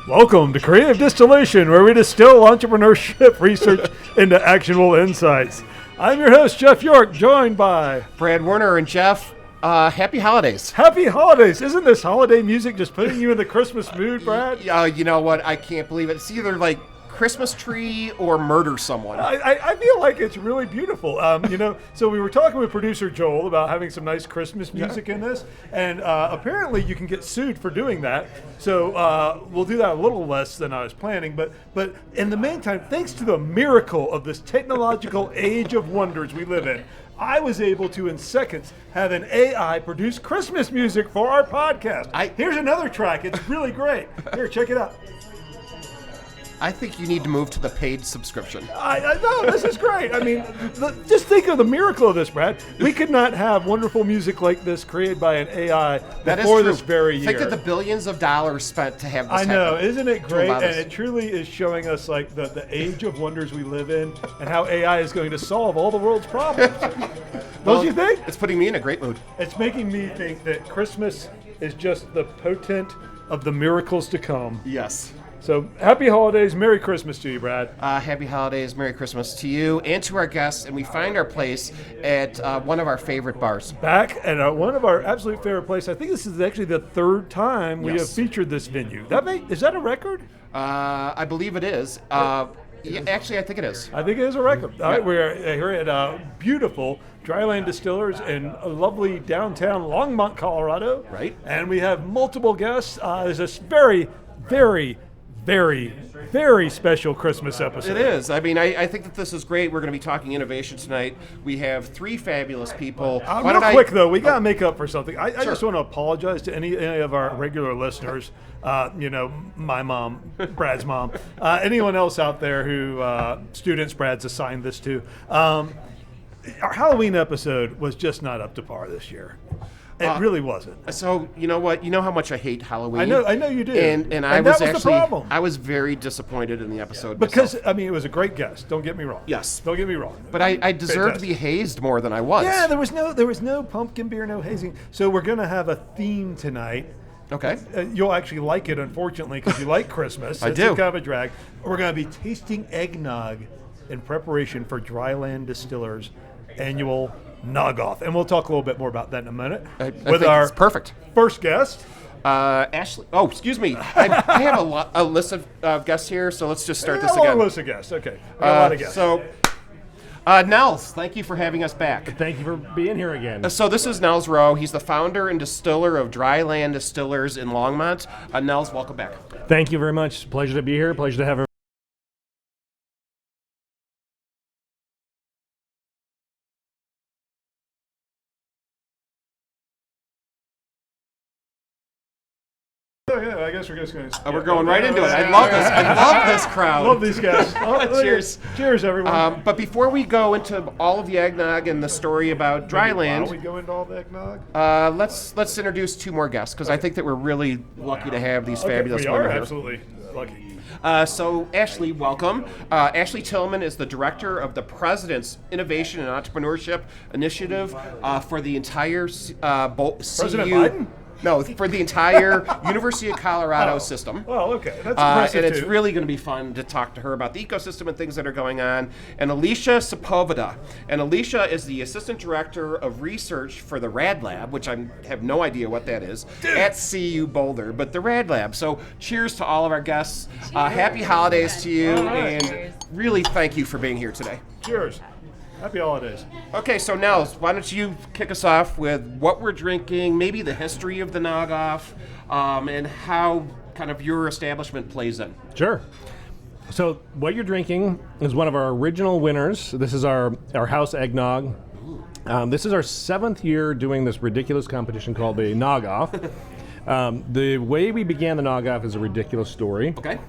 Welcome to Creative Distillation, where we distill entrepreneurship research into actionable insights. I'm your host, Jeff York, joined by Brad Werner. And Jeff, happy holidays. Happy holidays. Isn't this holiday music just putting you in the Christmas mood, Brad? You know what? I can't believe it. It's either like Christmas tree or murder someone. I feel like it's really beautiful. So we were talking with producer Joel about having some nice Christmas music in this, and apparently you can get sued for doing that. So we'll do that a little less than I was planning. But in the meantime, thanks to the miracle of this technological age of wonders we live in, I was able to, in seconds, have an AI produce Christmas music for our podcast. Here's another track. It's really great. Here, check it out. I think you need to move to the paid subscription. I know, this is great. I mean, just think of the miracle of this, Brad. We could not have wonderful music like this created by an AI before this very year. Think of the billions of dollars spent to have this I know, happen. isn't it great? And it truly is showing us like the age of wonders we live in and how AI is going to solve all the world's problems. Don't you think? It's putting me in a great mood. It's making me think that Christmas is just the potent of the miracles to come. Yes. So happy holidays, Merry Christmas to you, Brad. Happy holidays, Merry Christmas to you and to our guests. And we find our place at one of our favorite bars. Back at one of our absolute favorite places. I think this is actually the third time we have featured this venue. Is that a record? I believe it is. Actually, I think it is. I think it is a record. All right, we're here at beautiful Land Distillers in lovely downtown Longmont, Colorado. Right. And we have multiple guests. There's this very, very, very, very special Christmas episode. It is. I mean, I think that this is great. We're going to be talking innovation tonight. We have three fabulous people. Real quick, though, we got to make up for something. I just want to apologize to any of our regular listeners. My mom, Brad's mom, anyone else out there who students Brad's assigned this to. Our Halloween episode was just not up to par this year. It really wasn't. So you know what? You know how much I hate Halloween. I know you do. And I was actually the problem. I was very disappointed in the episode because myself. it was a great guest. Don't get me wrong. Yes. Don't get me wrong. But I deserved to be hazed more than I was. Yeah, there was no pumpkin beer, no hazing. So we're gonna have a theme tonight. Okay. You'll actually like it, unfortunately, because you like Christmas. I do. It's kind of a drag. We're gonna be tasting eggnog in preparation for Land Distillers' annual Nog Off, and we'll talk a little bit more about that in a minute. With our perfect first guest, Ashley. Oh, excuse me. I have a list of guests here, so let's just start this again. A list of guests. Okay, we got a lot of guests. So, Nels, thank you for having us back. Thank you for being here again. So this is Nels Wroe. He's the founder and distiller of Land Distillers in Longmont. Nels, welcome back. Thank you very much. Pleasure to be here. Pleasure to have. I guess we're just going to... we're going right into it. I love this. I love this crowd. Love these guys. Cheers. Cheers, everyone. But before we go into all of the eggnog and the story about Land... Why don't we go into all the eggnog? Let's introduce two more guests, because I think that we're really lucky to have these fabulous women here. We are absolutely lucky. So, Ashley, welcome. Ashley Tillman is the director of the President's Innovation and Entrepreneurship Initiative for the entire President Biden? No, for the entire University of Colorado system. Well, okay. That's impressive, and it's really going to be fun to talk to her about the ecosystem and things that are going on. And Alicia Sepulveda. And Alicia is the Assistant Director of Research for the RADD Lab, which I have no idea what that is, at CU-Boulder, but the RADD Lab. So cheers to all of our guests. Happy holidays to you, and really thank you for being here today. Cheers. Happy holidays. Okay, so Nels, why don't you kick us off with what we're drinking, maybe the history of the Nog Off, and how kind of your establishment plays in. Sure. So what you're drinking is one of our original winners. This is our house eggnog. This is our 7th year doing this ridiculous competition called the Nog Off. The way we began the Nog Off is a ridiculous story. Okay.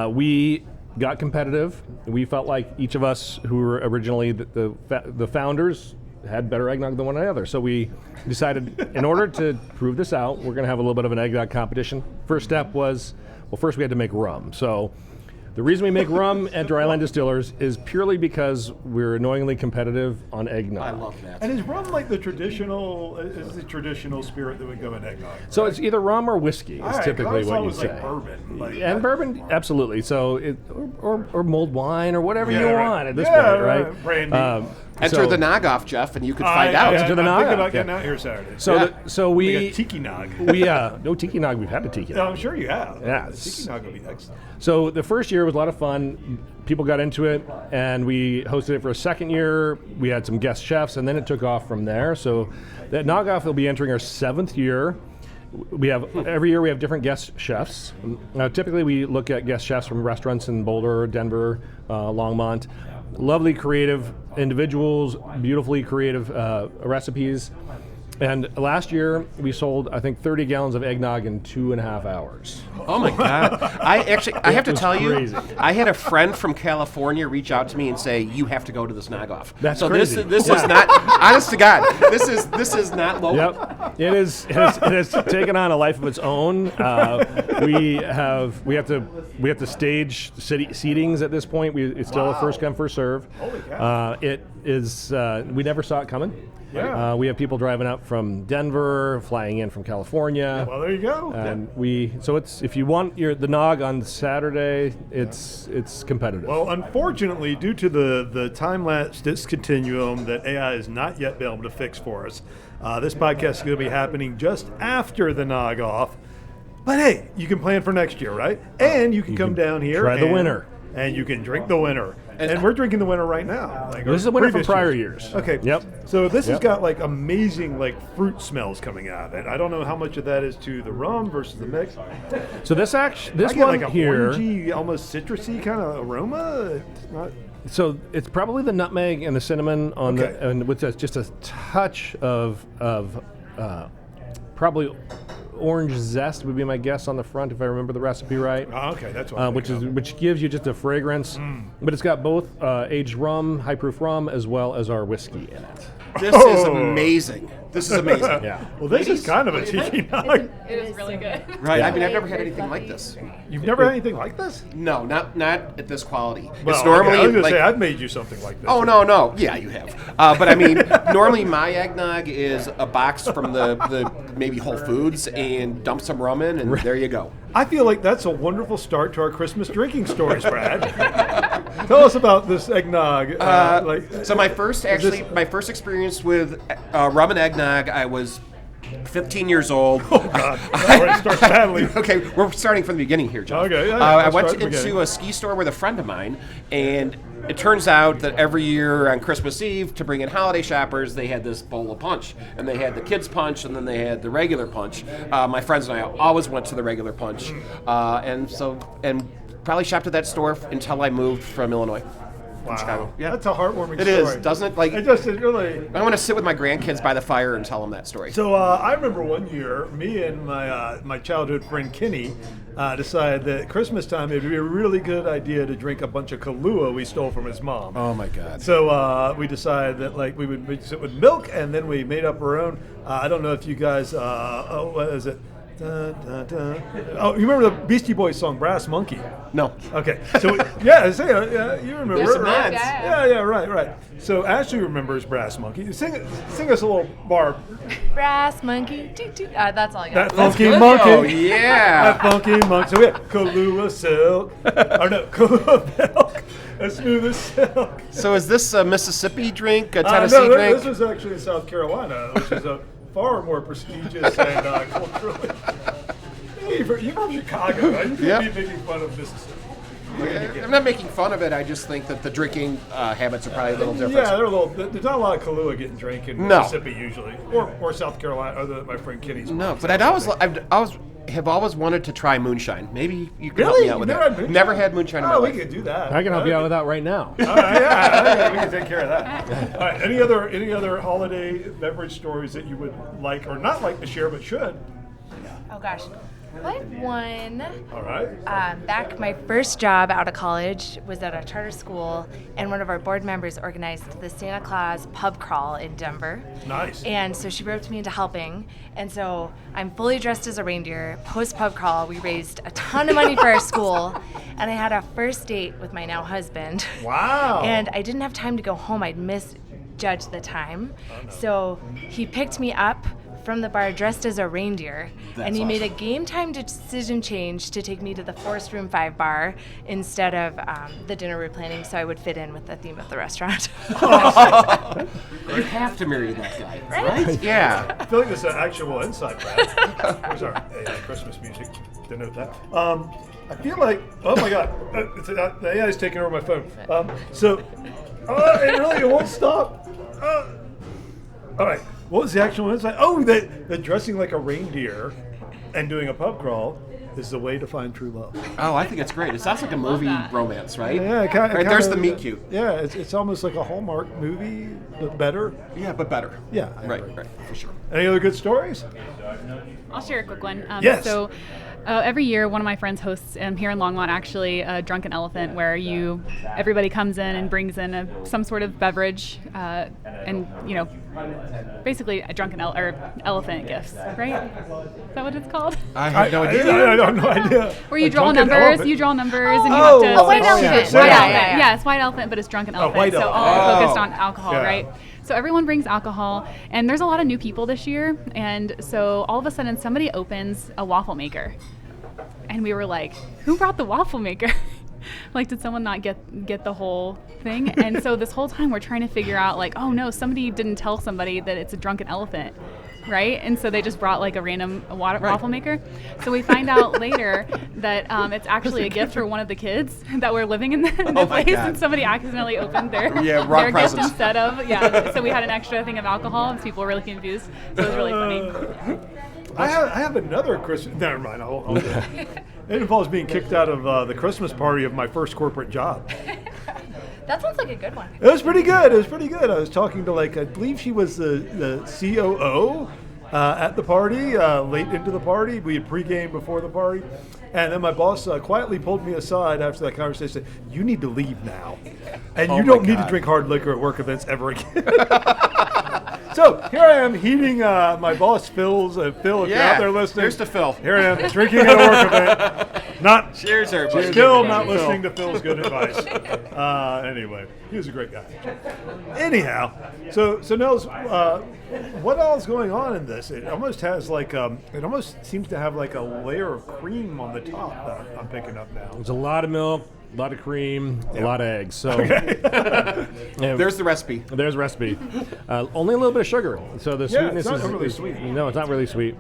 We got competitive. We felt like each of us who were originally the founders had better eggnog than one another. So we decided, in order to prove this out, we're going to have a little bit of an eggnog competition. First step was, first we had to make rum. So The reason we make rum at Land Distillers is purely because we're annoyingly competitive on eggnog. I love that. And is rum like the traditional spirit that would go in eggnog? So it's either rum or whiskey is typically what you say. Like bourbon. And bourbon, absolutely. So or mulled wine or whatever you want at this point, right? Brandy. Enter the Nog Off, Jeff, and you can find out. Enter the I'm Nog thinking Off, about getting out here Saturday. So we Like a tiki nog. no tiki nog. We've had a tiki nog. I'm sure you have. Yeah. Tiki nog would be excellent. So the first year was a lot of fun. People got into it, and we hosted it for a second year. We had some guest chefs, and then it took off from there. So that Nog Off will be entering our 7th year. We have every year we have different guest chefs. Typically, we look at guest chefs from restaurants in Boulder, Denver, Longmont. Lovely creative individuals, beautifully creative recipes. And last year we sold, I think, 30 gallons of eggnog in 2.5 hours. Oh my God! I have to tell crazy. you, I had a friend from California reach out to me and say, "You have to go to this Nog Off." That's so crazy. This is not, honest to God, this is not local. Yep, it has taken on a life of its own. We have to stage seatings at this point. It's still a first come first serve. Holy cow! It is. We never saw it coming. Yeah. We have people driving up from Denver, flying in from California. Well, there you go. And it's if you want the Nog on Saturday, it's competitive. Well, unfortunately, due to the time-lapse discontinuum that AI has not yet been able to fix for us, this podcast is going to be happening just after the Nog Off. But hey, you can plan for next year, right? And you can come down here. Try the winner. And you can drink the winner. And we're drinking the winner right now. This is the winner from prior years. Okay. Yep. So this has got like amazing fruit smells coming out of it. I don't know how much of that is to the rum versus the mix. So this I get one like a here, orangey, almost citrusy kind of aroma. It's not. so it's probably the nutmeg and the cinnamon on and with just a touch of probably orange zest would be my guess on the front if I remember the recipe right. Oh, okay, that's what which gives you just a fragrance, but it's got both aged rum, high proof rum, as well as our whiskey in it. This is amazing. This is amazing. Yeah. Well, this is kind of a tiki nog. It is really good. Right. I mean, I've never had anything like this. You've never had anything like this? No, not at this quality. Well, It's normally I was gonna like. say I've made you something like this. Oh no! Yeah, you have. But I mean, normally my eggnog is a box from the maybe Whole Foods and dump some rum in, and there you go. I feel like that's a wonderful start to our Christmas drinking stories, Brad. Tell us about this eggnog. So my first experience with rum and eggnog, I was 15 years old. Oh God! Already starts badly. Okay, we're starting from the beginning here, John. Okay, yeah, I let's went start at the into beginning. a ski store with a friend of mine, and it turns out that every year on Christmas Eve, to bring in holiday shoppers, they had this bowl of punch, and they had the kids' punch, and then they had the regular punch. My friends and I always went to the regular punch, and probably shopped at that store until I moved from Illinois. Wow. Chicago. Yeah. That's a heartwarming It story. is, doesn't it? Like, It just is really. I want to sit with my grandkids by the fire and tell them that story. So I remember one year, me and my childhood friend Kenny decided that at Christmas time it'd be a really good idea to drink a bunch of Kahlua we stole from his mom. Oh my God. So we decided that we would mix it with milk, and then we made up our own. I don't know if you guys, what is it? Dun, dun, dun. Oh, you remember the Beastie Boys song "Brass Monkey"? No. Okay, so you remember. There's some right? nods. Yeah, right. So Ashley remembers "Brass Monkey." Sing us a little bar. Brass monkey. Toot, toot. That's all I got. That funky good, monkey. though. Yeah. That funky monkey. So we had Kahlua silk. Or no, Kahlua milk. As smooth as silk. So is this a Mississippi drink, a No, Tennessee drink? this was actually in South Carolina, which is a far more prestigious and culturally. You're from Chicago, right? You can't be making fun of Mississippi. I'm not making fun of it. I just think that the drinking habits are probably a little different. Yeah, there's not a lot of Kahlua getting drank in Mississippi usually, or South Carolina, other than my friend Kenny's. No, but I've always wanted to try moonshine. Maybe you could help Really? me out with You've that. never had moonshine? Never had moonshine in my Oh, we life. could do that. I can help you out with that right now. Yeah, we can take care of that. All right. Any other holiday beverage stories that you would like or not like to share, but should? Oh gosh. I have one. All right. Back my first job out of college was at a charter school, and one of our board members organized the Santa Claus pub crawl in Denver. Nice. And so she roped me into helping, and so I'm fully dressed as a reindeer. Post pub crawl, we raised a ton of money for our school, and I had a first date with my now husband. Wow. And I didn't have time to go home. I'd misjudged the time. So he picked me up from the bar dressed as a reindeer, and he made a game time decision change to take me to the Forest Room 5 bar instead of the dinner we're planning, so I would fit in with the theme of the restaurant. You have to marry that guy, right? Yeah. I feel like this is an actual insight, Brad. There's our Christmas music. Denote that. I feel like, oh my God, the AI is taking over my phone. It won't stop. All right. What was the actual insight? Oh, that dressing like a reindeer and doing a pub crawl is the way to find true love. Oh, I think it's great. It sounds like a movie romance, right? Yeah, right, there's the meet cute. Yeah, it's almost like a Hallmark movie, but better. Yeah, but better. Yeah, right, for sure. Any other good stories? I'll share a quick one. Yes. So every year, one of my friends hosts here in Longmont actually a drunken elephant, where everybody comes in and brings in some sort of beverage, and basically a drunken elephant gifts, right? Is that what it's called? I have no idea. I have no idea. Where you draw drunken numbers, elephant. and you have to. White elephant. Yeah, it's white elephant, but it's drunken elephant. white so elephant. all focused on alcohol, Yeah. right? So everyone brings alcohol, and there's a lot of new people this year, and so all of a sudden somebody opens a waffle maker, and we were like, "Who brought the waffle maker?" Like, did someone not get the whole thing? And so this whole time we're trying to figure out, like, oh no, somebody didn't tell somebody that it's a drunken elephant, right? And so they just brought like a random waffle maker. So we find out later that it's actually a gift for one of the kids that were living in the place, God. and somebody accidentally opened their wrong gift presents. instead of So we had an extra thing of alcohol, and people were really confused. So it was really funny. I have another Christmas. Never mind. I'll it involves being kicked out of the Christmas party of my first corporate job. That sounds like a good one. It was pretty good. I was talking to, I believe she was the COO at the party, late into the party. We had pregame before the party. And then my boss quietly pulled me aside after that conversation and said, "You need to leave now. And you don't need to drink hard liquor at work events ever again." So here I am heating my boss Phil's. Phil, if you're out there listening. Here's to Phil. Here I am drinking at a work event. Not Cheers, everybody. Still not listening to Phil's good advice. Anyway, he was a great guy. Anyhow, so Nels, what all is going on in this? It almost has it almost seems to have like a layer of cream on the top that I'm picking up now. There's a lot of milk, a lot of cream, a lot of eggs. So There's the recipe. There's recipe. Only a little bit of sugar. So the sweetness it's not is really sweet. No, it's not really sweet.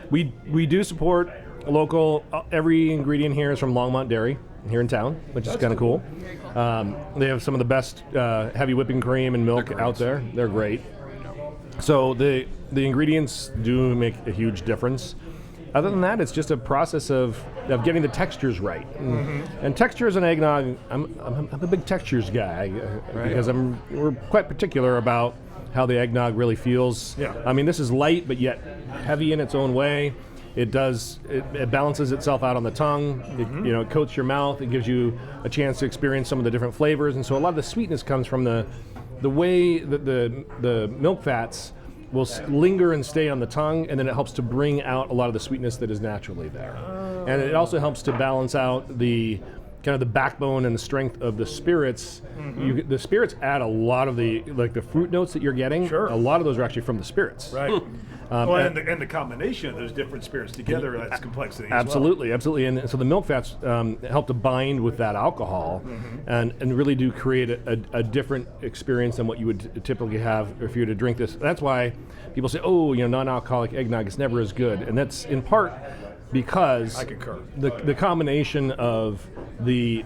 We do support local. Every ingredient here is from Longmont Dairy here in town, which is kind of cool. They have some of the best heavy whipping cream and milk out there. They're great. So the ingredients do make a huge difference. Other than that, it's just a process of getting the textures right. And textures in eggnog, I'm a big textures guy because we're quite particular about how the eggnog really feels. Yeah. I mean, this is light but yet heavy in its own way. It balances itself out on the tongue. It coats your mouth. It gives you a chance to experience some of the different flavors. And so a lot of the sweetness comes from the way that the milk fats will linger and stay on the tongue, and then it helps to bring out a lot of the sweetness that is naturally there. And it also helps to balance out the kind of the backbone and the strength of the spirits. The spirits add a lot of the fruit notes that you're getting. Sure. A lot of those are actually from the spirits. Right. And the combination of those different spirits together adds complexity Absolutely. And so the milk fats help to bind with that alcohol and really do create a different experience than what you would typically have if you were to drink this. That's why people say, non-alcoholic eggnog is never as good. And that's in part because I concur. The combination of the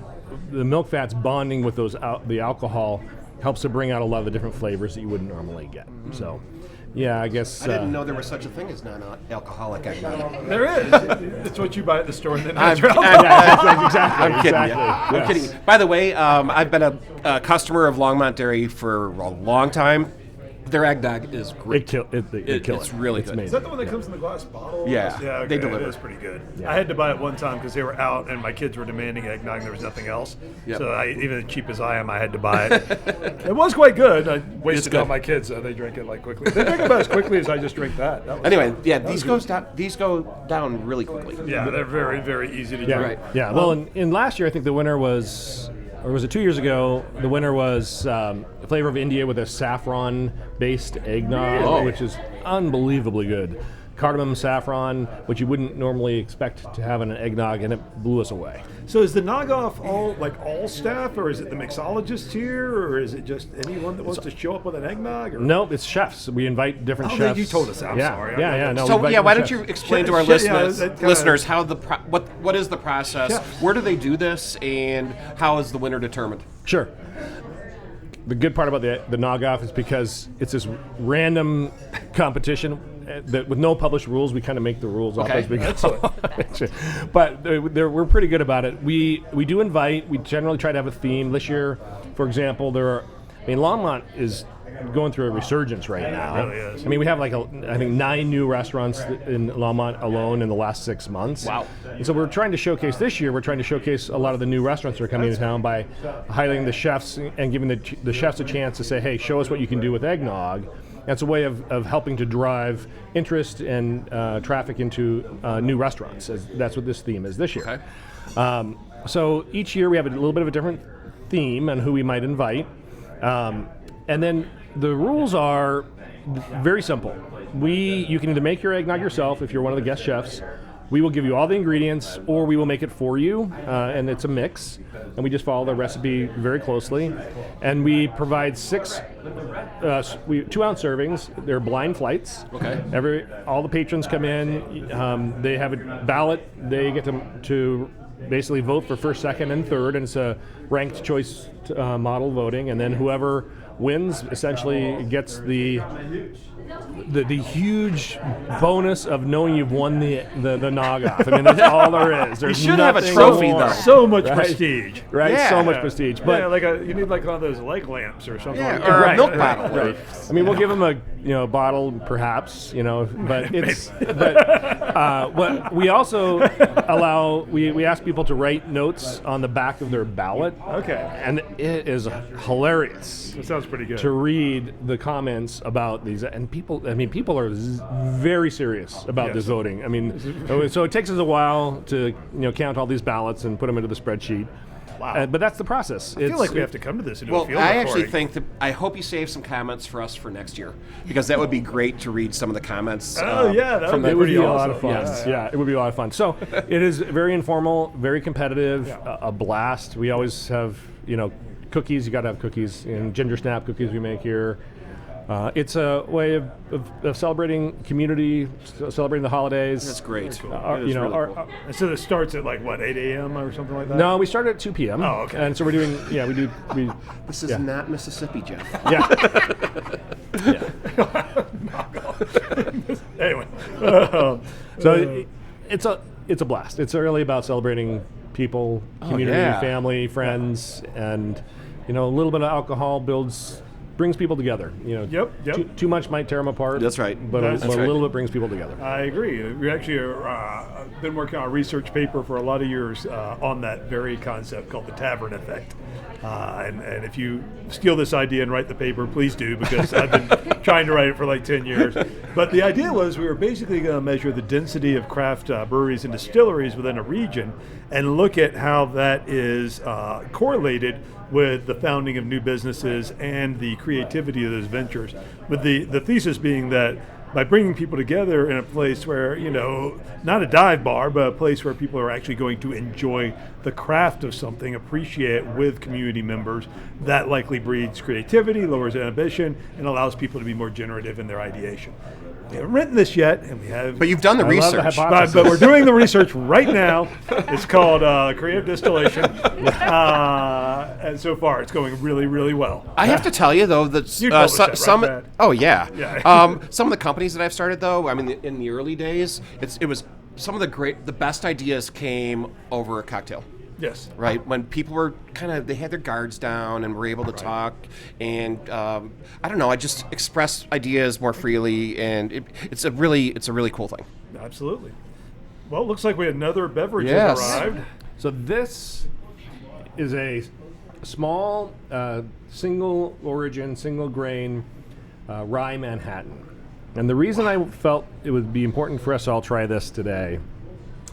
milk fats bonding with the alcohol helps to bring out a lot of the different flavors that you wouldn't normally get. So, yeah, I guess. I didn't know there was such a thing as non-alcoholic eggnog. There is. It's what you buy at the store and then Exactly. I'm kidding you. Exactly. I'm kidding you. By the way, I've been a customer of Longmont Dairy for a long time. Their eggnog is great. It's really it's good. Is that the one that comes in the glass bottle? Yeah, Yeah, okay. they deliver. It is pretty good. Yeah. I had to buy it one time because they were out and my kids were demanding eggnog and there was nothing else. Yep. So even as cheap as I am, I had to buy it. It was quite good. I wasted good. on my kids. They drank it like quickly. They drink about as quickly as I just drink that. That was Anyway, fun. yeah, That was these go down really quickly. Yeah, they're very, very easy to drink. Right. Yeah. Well, in last year, I think the winner was, or was it 2 years ago? The winner was Flavor of India with a saffron-based eggnog, which is unbelievably good. Cardamom saffron, which you wouldn't normally expect to have in an eggnog, and it blew us away. So is the Nog Off all staff, or is it the mixologists here, or is it just anyone that wants to show up with an eggnog? Or? Nope, it's chefs. We invite different chefs. You told us. I'm sorry. Yeah. No, we So invite yeah, why don't different you chefs. explain to our Yeah, listeners how what is the process? Chefs. Where do they do this, and how is the winner determined? Sure. The good part about the Nog Off is because it's this random competition that with no published rules, we kind of make the rules up Okay. as we go. But we're pretty good about it. We do invite. We generally try to have a theme. This year, for example, Longmont is going through a resurgence right now. It really is. I mean, we have I think 9 new restaurants in Longmont alone in the last 6 months. Wow. And so we're trying to showcase this year. We're trying to showcase a lot of the new restaurants that are coming to town by highlighting the chefs and giving the chefs a chance to say, hey, show us what you can do with eggnog. That's a way of helping to drive interest and traffic into new restaurants. That's what this theme is this year. Okay. So each year we have a little bit of a different theme on who we might invite. And then the rules are very simple. You can either make your eggnog yourself if you're one of the guest chefs. We will give you all the ingredients, or we will make it for you, and it's a mix. And we just follow the recipe very closely. And we provide 2-ounce servings. They're blind flights. Okay. All the patrons come in. They have a ballot. They get to basically vote for first, second, and third, and it's a ranked choice model voting. And then whoever wins essentially gets the huge bonus of knowing you've won the Nog Off. I mean, that's all there is. There's You should have a nothing trophy, more. though. So much Right. prestige. Right, Yeah. so much prestige. But You need one of those leg lamps or something. Yeah, like or that. a milk bottle. Right. I mean, we'll give them a bottle, perhaps, but it's. What we also allow, we ask people to write notes on the back of their ballot. Okay. And it is hilarious That sounds pretty good. to read the comments about these, and people are very serious about this voting. I mean, so it takes us a while to count all these ballots and put them into the spreadsheet. Wow. But that's the process. I feel like we have to come to this and do a Well, field I recording. actually think that I hope you save some comments for us for next year, because that would be great to read some of the comments. Oh, yeah, that from would the It would be a Pretty lot of awesome. fun. Yes. Yeah, it would be a lot of fun. So it is very informal, very competitive, a blast. We always have, cookies. You got to have cookies, and ginger snap cookies we make here. It's a way of celebrating community, celebrating the holidays. That's great. Cool. It is really cool. So this starts at 8 a.m. or something like that? No, we start at 2 p.m. Oh, okay. And so we're doing, This is Yeah. not Mississippi, Jeff. Anyway. So it's a blast. It's really about celebrating people, community, yeah. family, friends, and a little bit of alcohol brings people together. Yep. Too much might tear them apart. That's right. But That's a right. little bit brings people together. I agree. We actually have been working on a research paper for a lot of years on that very concept called the tavern effect. And if you steal this idea and write the paper, please do, because I've been trying to write it for 10 years. But the idea was we were basically going to measure the density of craft breweries and distilleries within a region and look at how that is correlated with the founding of new businesses and the creativity of those ventures. With the thesis being that by bringing people together in a place where, not a dive bar, but a place where people are actually going to enjoy the craft of something, appreciate it with community members, that likely breeds creativity, lowers ambition, and allows people to be more generative in their ideation. We haven't written this yet, and we have. But you've done the I love the research. hypothesis. But we're doing the research right now. It's called Creative Distillation, and so far it's going really, really well. I have to tell you though that You published that, right, some. Matt? Oh yeah. Yeah. Some of the companies that I've started though, I mean, in the early days, it was some of the best ideas came over a cocktail. Yes. Right, when people were they had their guards down and were able to talk, and I don't know, I just expressed ideas more freely, and it's a really cool thing. Absolutely. Well, it looks like we had another beverage Yes. has arrived. So this is a small, single origin, single grain rye Manhattan. And the reason I felt it would be important for us to all try this today,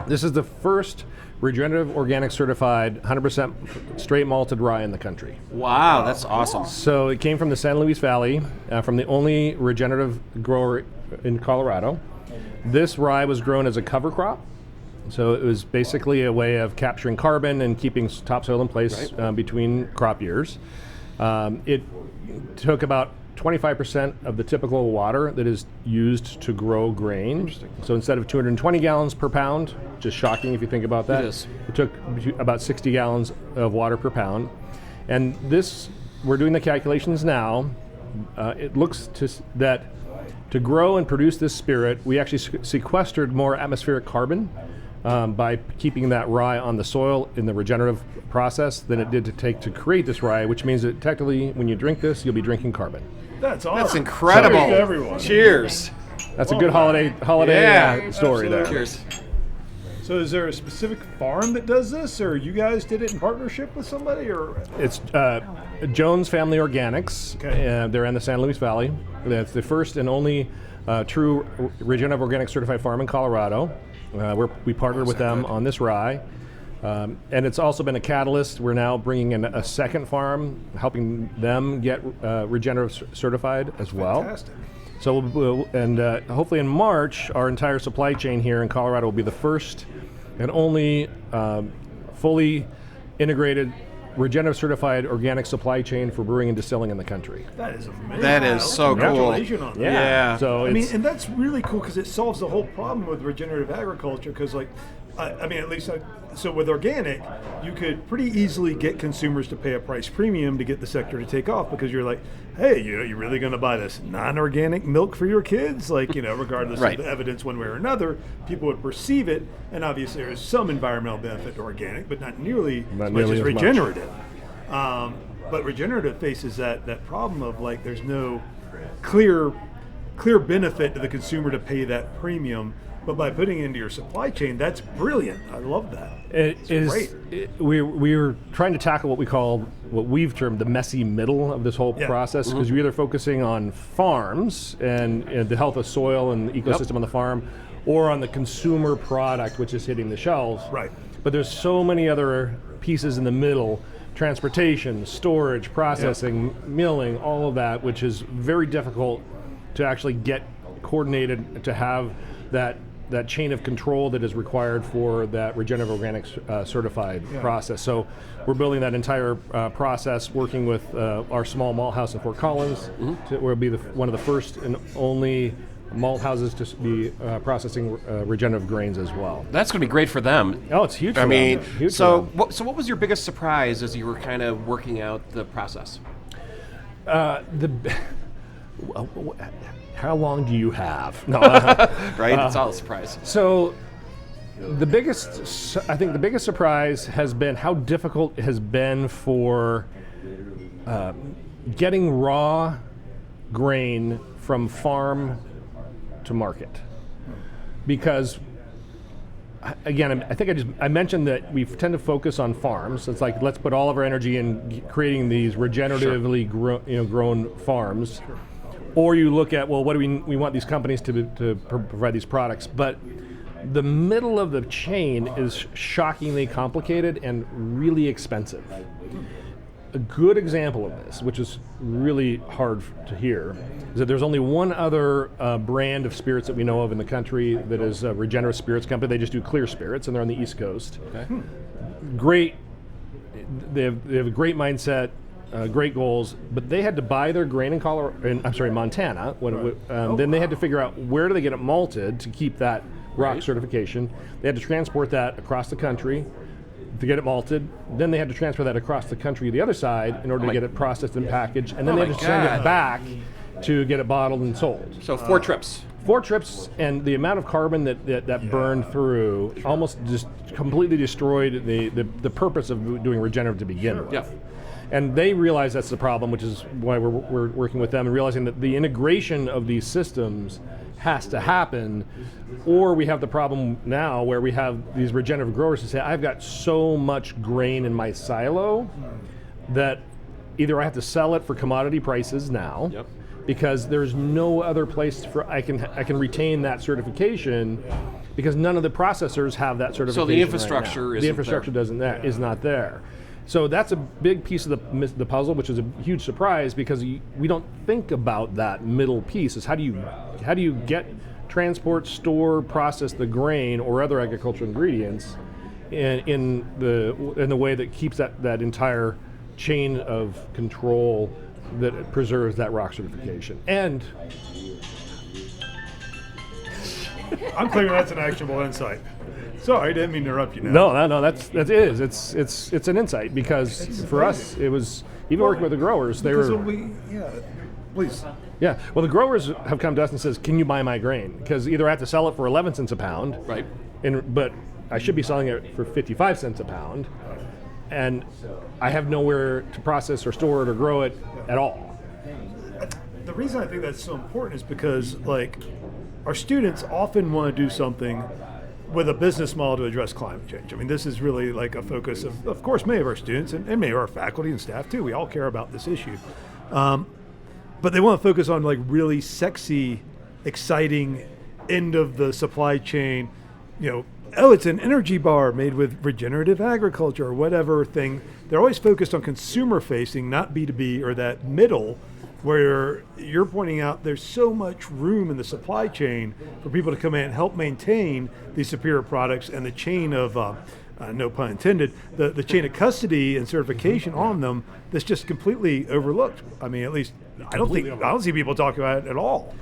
this is the first regenerative organic certified 100% straight malted rye in the country. Wow, that's awesome. So it came from the San Luis Valley, from the only regenerative grower in Colorado. This rye was grown as a cover crop. So it was basically a way of capturing carbon and keeping topsoil in place between crop years. It took about 25% of the typical water that is used to grow grain. So instead of 220 gallons per pound, just shocking if you think about that, It is. it took about 60 gallons of water per pound. And this, we're doing the calculations now. It looks that to grow and produce this spirit, we actually sequestered more atmospheric carbon by keeping that rye on the soil in the regenerative process than it did to take to create this rye, which means that technically when you drink this, you'll be drinking carbon. That's awesome. That's incredible. Cheers to everyone. Cheers. That's a good holiday Yeah. story there. Cheers. So is there a specific farm that does this, or you guys did it in partnership with somebody, or? It's Jones Family Organics. Okay. They're in the San Luis Valley. That's the first and only true regenerative organic certified farm in Colorado. We partnered with them on this rye. And it's also been a catalyst. We're now bringing in a second farm, helping them get regenerative certified as well. Fantastic. So, hopefully in March, our entire supply chain here in Colorado will be the first and only fully integrated regenerative certified organic supply chain for brewing and distilling in the country. That is amazing. That is so cool. Congratulations on that. Yeah. So I mean, and that's really cool because it solves the whole problem with regenerative agriculture. Because, like, I mean, at least so with organic, you could pretty easily get consumers to pay a price premium to get the sector to take off because you're like, hey, you're really going to buy this non-organic milk for your kids? Like, regardless Right. of the evidence one way or another, people would perceive it. And obviously, there is some environmental benefit to organic, but not nearly as much as regenerative. But regenerative faces that problem of like there's no clear benefit to the consumer to pay that premium. But by putting it into your supply chain, that's brilliant. I love that. It's great. We're trying to tackle what we've termed the messy middle of this whole process, because you're either focusing on farms and the health of soil and the ecosystem on the farm, or on the consumer product, which is hitting the shelves. Right. But there's so many other pieces in the middle: transportation, storage, processing, milling, all of that, which is very difficult to actually get coordinated to have that chain of control that is required for that regenerative organics certified process. So we're building that entire process, working with our small malt house in Fort Collins. We'll be one of the first and only malt houses to be processing regenerative grains as well. That's going to be great for them. Oh, it's huge. I mean, huge so what was your biggest surprise as you were kind of working out the process? How long do you have? No. Right? It's all a surprise. So the biggest surprise has been how difficult it has been for getting raw grain from farm to market. Because, again, I think I mentioned that we tend to focus on farms. It's like, let's put all of our energy in creating these regeneratively grown farms. Or you look at, well, what do we want these companies to provide these products? But the middle of the chain is shockingly complicated and really expensive. A good example of this, which is really hard to hear, is that there's only one other brand of spirits that we know of in the country that is a regenerative spirits company. They just do clear spirits, and they're on the East Coast. Okay. Great. They have a great mindset. Great goals, but they had to buy their grain in Montana. Then they had to figure out where do they get it malted to keep that ROC certification. They had to transport that across the country to get it malted. Then they had to transfer that across the country to the other side in order to get it processed and packaged. And then they had to send it back to get it bottled and sold. So 4 trips. 4 trips, and the amount of carbon that burned through almost just completely destroyed the purpose of doing regenerative to begin with. Yeah. And they realize that's the problem, which is why we're working with them and realizing that the integration of these systems has to happen, or we have the problem now where we have these regenerative growers who say, I've got so much grain in my silo that either I have to sell it for commodity prices now, because there's no other place for I can retain that certification, because none of the processors have that certification. So the infrastructure right now. The infrastructure is not there. So that's a big piece of the puzzle, which is a huge surprise, because we don't think about that middle piece. Is how do you get, transport, store, process the grain or other agricultural ingredients in the way that keeps that entire chain of control that preserves that rock certification. And I'm clear that's an actionable insight. Sorry, didn't mean to interrupt you now. No, that is it's an insight, because for us it was even working with the growers. They were please. Yeah, well, the growers have come to us and says, "Can you buy my grain? Because either I have to sell it for 11 cents a pound, right? But I should be selling it for 55 cents a pound, and I have nowhere to process or store it or grow it at all." The reason I think that's so important is because, like, our students often want to do something with a business model to address climate change. I mean, this is really like a focus of course, many of our students and many of our faculty and staff too. We all care about this issue. But they want to focus on like really sexy, exciting end of the supply chain, it's an energy bar made with regenerative agriculture or whatever thing. They're always focused on consumer facing, not B2B or that middle, where you're pointing out there's so much room in the supply chain for people to come in and help maintain these superior products, and the chain of, no pun intended, the chain of custody and certification on them that's just completely overlooked. I mean, at least I don't see people talking about it at all.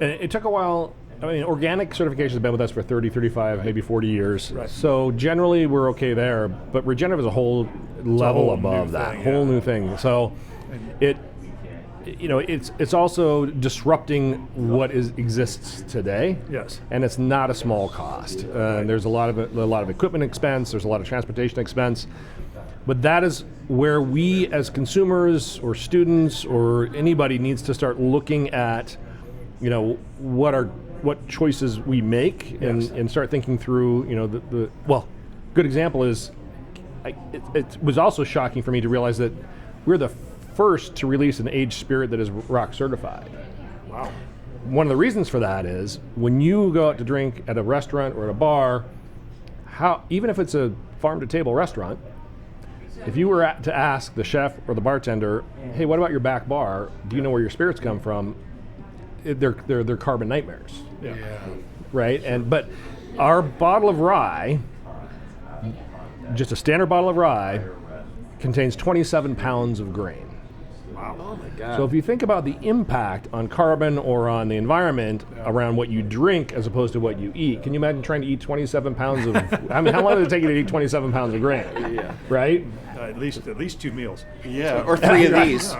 And it took a while. I mean, organic certification has been with us for 30, 35, maybe 40 years. Right. So generally we're okay there, but regenerative is a whole level above that, whole new thing. So it's also disrupting what exists today. Yes. And it's not a small cost. There's a lot of equipment expense. There's a lot of transportation expense. But that is where we, as consumers or students or anybody, needs to start looking at, what choices we make, and start thinking through. Good example is, it was also shocking for me to realize that we're the first to release an aged spirit that is rock certified. Wow. One of the reasons for that is when you go out to drink at a restaurant or at a bar, even if it's a farm-to-table restaurant, if you were to ask the chef or the bartender, hey, what about your back bar? Do you know where your spirits come from? They're carbon nightmares. Yeah. Right? But our bottle of rye, just a standard bottle of rye, contains 27 pounds of grain. Wow. Oh my God. So if you think about the impact on carbon or on the environment around what you drink as opposed to what you eat, can you imagine trying to eat 27 pounds of, how long does it take you to eat 27 pounds of grain? Yeah. Right? At least 2 meals. Yeah, or 3 of these.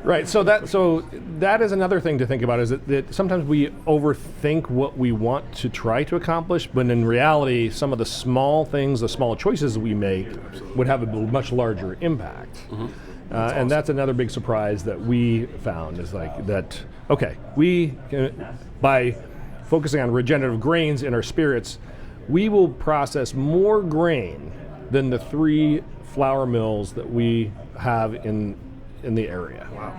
Right. So that is another thing to think about, is that sometimes we overthink what we want to try to accomplish, but in reality, some of the small things, the small choices we make would have a much larger impact. Mm-hmm. And that's another big surprise that we found, is like that, okay, we can, by focusing on regenerative grains in our spirits, we will process more grain than the 3 flour mills that we have in the area. Wow.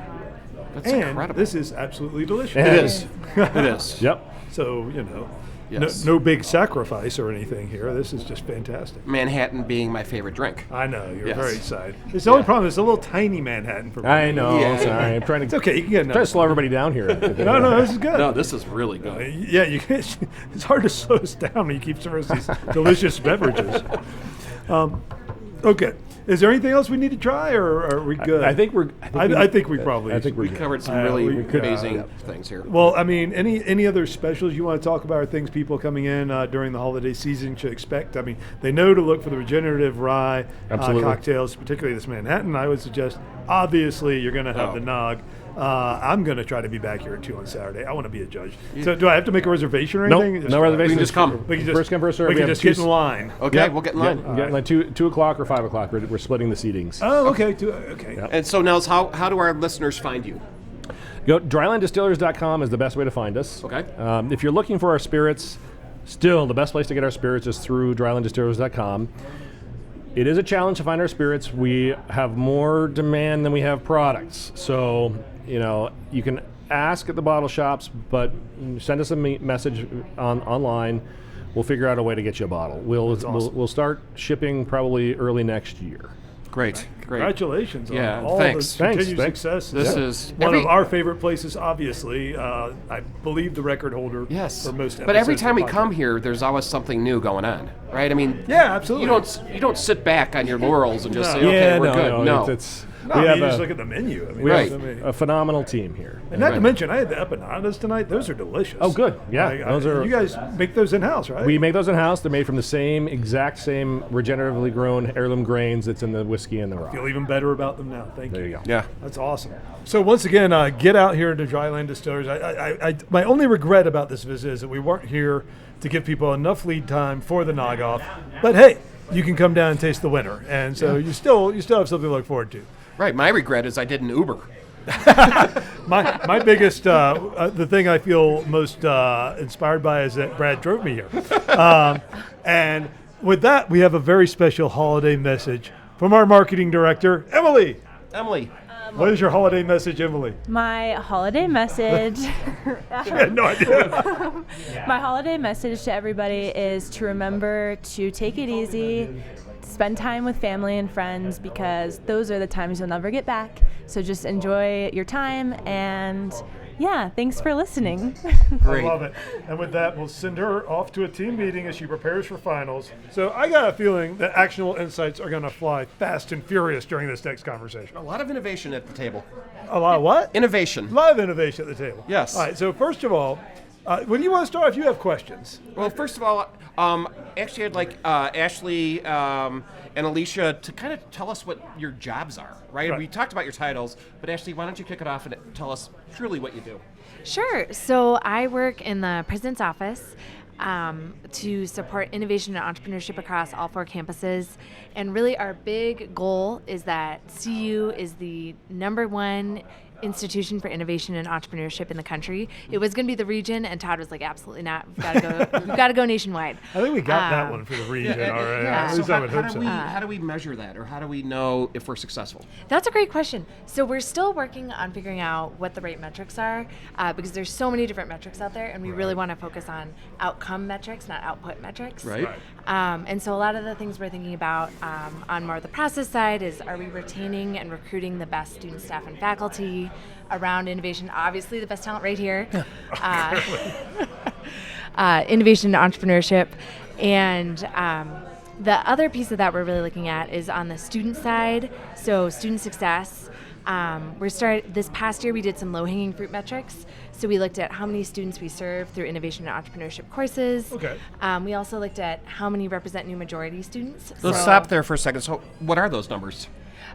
That's incredible. This is absolutely delicious. It is. It is. Yep. So, Yes. No big sacrifice or anything here. This is just fantastic. Manhattan being my favorite drink. I know, you're Yes. very excited. It's the only problem, it's a little tiny Manhattan for me. I know. Yeah. Sorry, I'm trying to. It's okay, you can get Trying to slow everybody down here. No, this is good. No, this is really good. Yeah, it's hard to slow us down when you keep serving us these delicious beverages. Okay. Is there anything else we need to try, or are we good? I think we good. Covered some really amazing things here. Well, I mean, any other specials you want to talk about, or things people coming in during the holiday season should expect? I mean, they know to look for the regenerative rye cocktails, particularly this Manhattan. I would suggest, obviously, you're going to have the Nog. I'm going to try to be back here at 2 on Saturday. I want to be a judge. So do I have to make a reservation or Nope, anything? no reservation. We can just come. We can First come, first serve. We We can have just two get in line. Okay, Yep. we'll get in line. Yeah, like 2 o'clock or 5 o'clock. We're splitting the seatings. Oh, okay. Okay. Yep. And so, Nels, how do our listeners find you? Go drylanddistillers.com is the best way to find us. Okay. If you're looking for our spirits, still the best place to get our spirits is through drylanddistillers.com. It is a challenge to find our spirits. We have more demand than we have products. So, you can ask at the bottle shops, but send us a message online. We'll figure out a way to get you a bottle. We'll start shipping probably early next year. Great. Congratulations Yeah, on all thanks. the continued Thanks. success. This is one of our favorite places, obviously. I believe the record holder for most episodes. But every of the time we podcast. come here, there's always something new going on, right? I mean, Yeah, absolutely. You don't sit back on your laurels and just No. say, okay, Yeah, we're good. No. It's No, we I mean, have you just look at the menu. I mean, we that's have amazing. a phenomenal team here. And not to Right. mention, I had the empanadas tonight. Those are delicious. Oh, good. Yeah, You guys make those in-house, right? We make those in house. They're made from the exact same regeneratively grown heirloom grains that's in the whiskey and the rock. feel even better about them now. Thank you. There you go. Yeah. That's awesome. So once again, get out here to Dryland Distillers. My only regret about this visit is that we weren't here to give people enough lead time for the Nog Off. But hey, you can come down and taste the winter, and so you still have something to look forward to. Right. My regret is I didn't Uber. My biggest, the thing I feel most inspired by is that Brad drove me here. And with that, we have a very special holiday message from our marketing director, Emily. Emily. What is your holiday message, Emily? My holiday message. I had no idea. My holiday message to everybody is to remember to take it easy, spend time with family and friends, because those are the times you'll never get back. So just enjoy your time, and yeah, thanks for listening. Great. I love it. And with that, we'll send her off to a team meeting as she prepares for finals. So I got a feeling that actionable insights are going to fly fast and furious during this next conversation. A lot of innovation at the table. A lot of what? Innovation. A lot of innovation at the table. Yes. All right, so first of all, when you want to start, if you have questions. Well, first of all, actually, I'd like Ashley and Alicia to kind of tell us what your jobs are, right? Right. We talked about your titles, but Ashley, why don't you kick it off and tell us truly what you do? Sure. So I work in the president's office to support innovation and entrepreneurship across all 4 campuses. And really our big goal is that CU is the #1 institution for innovation and entrepreneurship in the country. It was going to be the region, and Todd was like, absolutely not. We've got to go nationwide. I think we got that one for the region already. At So least I would hope so. how do we measure that, or how do we know if we're successful? That's a great question. So we're still working on figuring out what the right metrics are, because there's so many different metrics out there, and we really want to focus on outcome metrics, not output metrics. Right. And so a lot of the things we're thinking about on more of the process side is, are we retaining and recruiting the best student, staff, and faculty around innovation? Obviously, the best talent right here. Innovation and entrepreneurship. And the other piece of that we're really looking at is on the student side, so student success. This past year we did some low-hanging fruit metrics. So we looked at how many students we serve through innovation and entrepreneurship courses. Okay. We also looked at how many represent new majority students. Let's stop there for a second. So what are those numbers?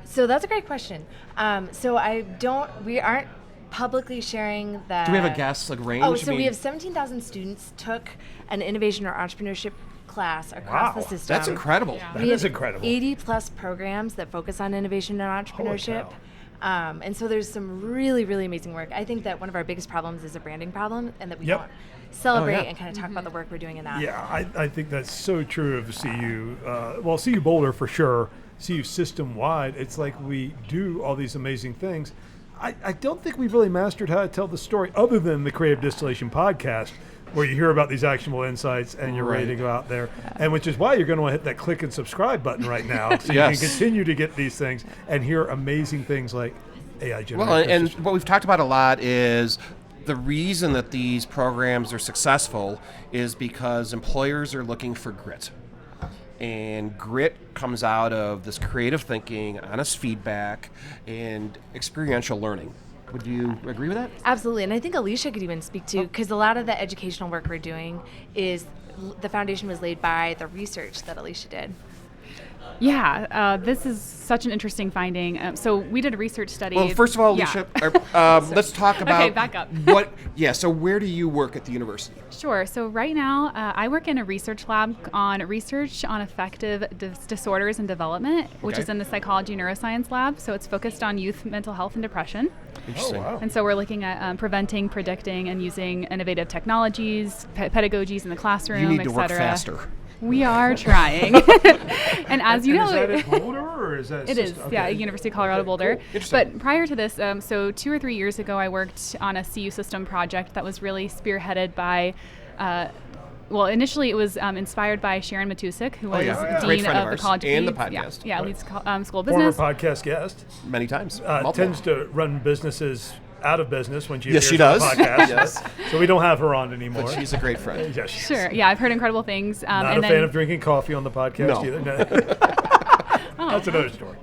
So that's a great question. We aren't publicly sharing the. Do we have a guess, like range? Oh, so we have 17,000 students took an innovation or entrepreneurship class across the system. That's incredible. That is incredible. 80 plus programs that focus on innovation and entrepreneurship. And so there's some really, really amazing work. I think that one of our biggest problems is a branding problem, and that we don't celebrate and kind of talk about the work we're doing in that. Yeah, I think that's so true of CU. CU-Boulder for sure. CU system-wide, it's like we do all these amazing things. I don't think we've really mastered how to tell the story other than the Creative Distillation podcast, where you hear about these actionable insights and you're ready to go out there. And which is why you're going to want to hit that click and subscribe button right now, so you can continue to get these things and hear amazing things like AI generated. Well, and what we've talked about a lot is the reason that these programs are successful is because employers are looking for grit. And grit comes out of this creative thinking, honest feedback, and experiential learning. Would you agree with that? Absolutely, and I think Alicia could even speak to, because a lot of the educational work we're doing is the foundation was laid by the research that Alicia did. Yeah, this is such an interesting finding. So we did a research study. Well, first of all, Yeah. Alicia, let's talk about Okay, back up. So where do you work at the university? Sure. So right now, I work in a research lab on research on affective disorders and development, which Okay. is in the psychology neuroscience lab. So it's focused on youth mental health and depression. Interesting. Oh, wow. And so we're looking at preventing, predicting, and using innovative technologies, pedagogies in the classroom, You need et to work cetera. faster. We are trying. And as you know, Is that at Boulder or is that? it is, yeah, University of Colorado Boulder. Cool. Interesting. But prior to this, so 2 or 3 years ago, I worked on a CU system project that was really spearheaded by, well, initially it was inspired by Sharon Matusik, who was Great dean friend of the ours, College of and the Leeds. podcast. Yeah, Leeds School of Former Business. podcast guest. Many times. Multiple. Tends to run businesses out of business when she Yes, she appears does. on podcasts. Yes. So we don't have her on anymore. But she's a great friend. Yeah, she's Sure, yeah, I've heard incredible things. not and a then, fan of drinking coffee on the podcast No. either. No. That's another story.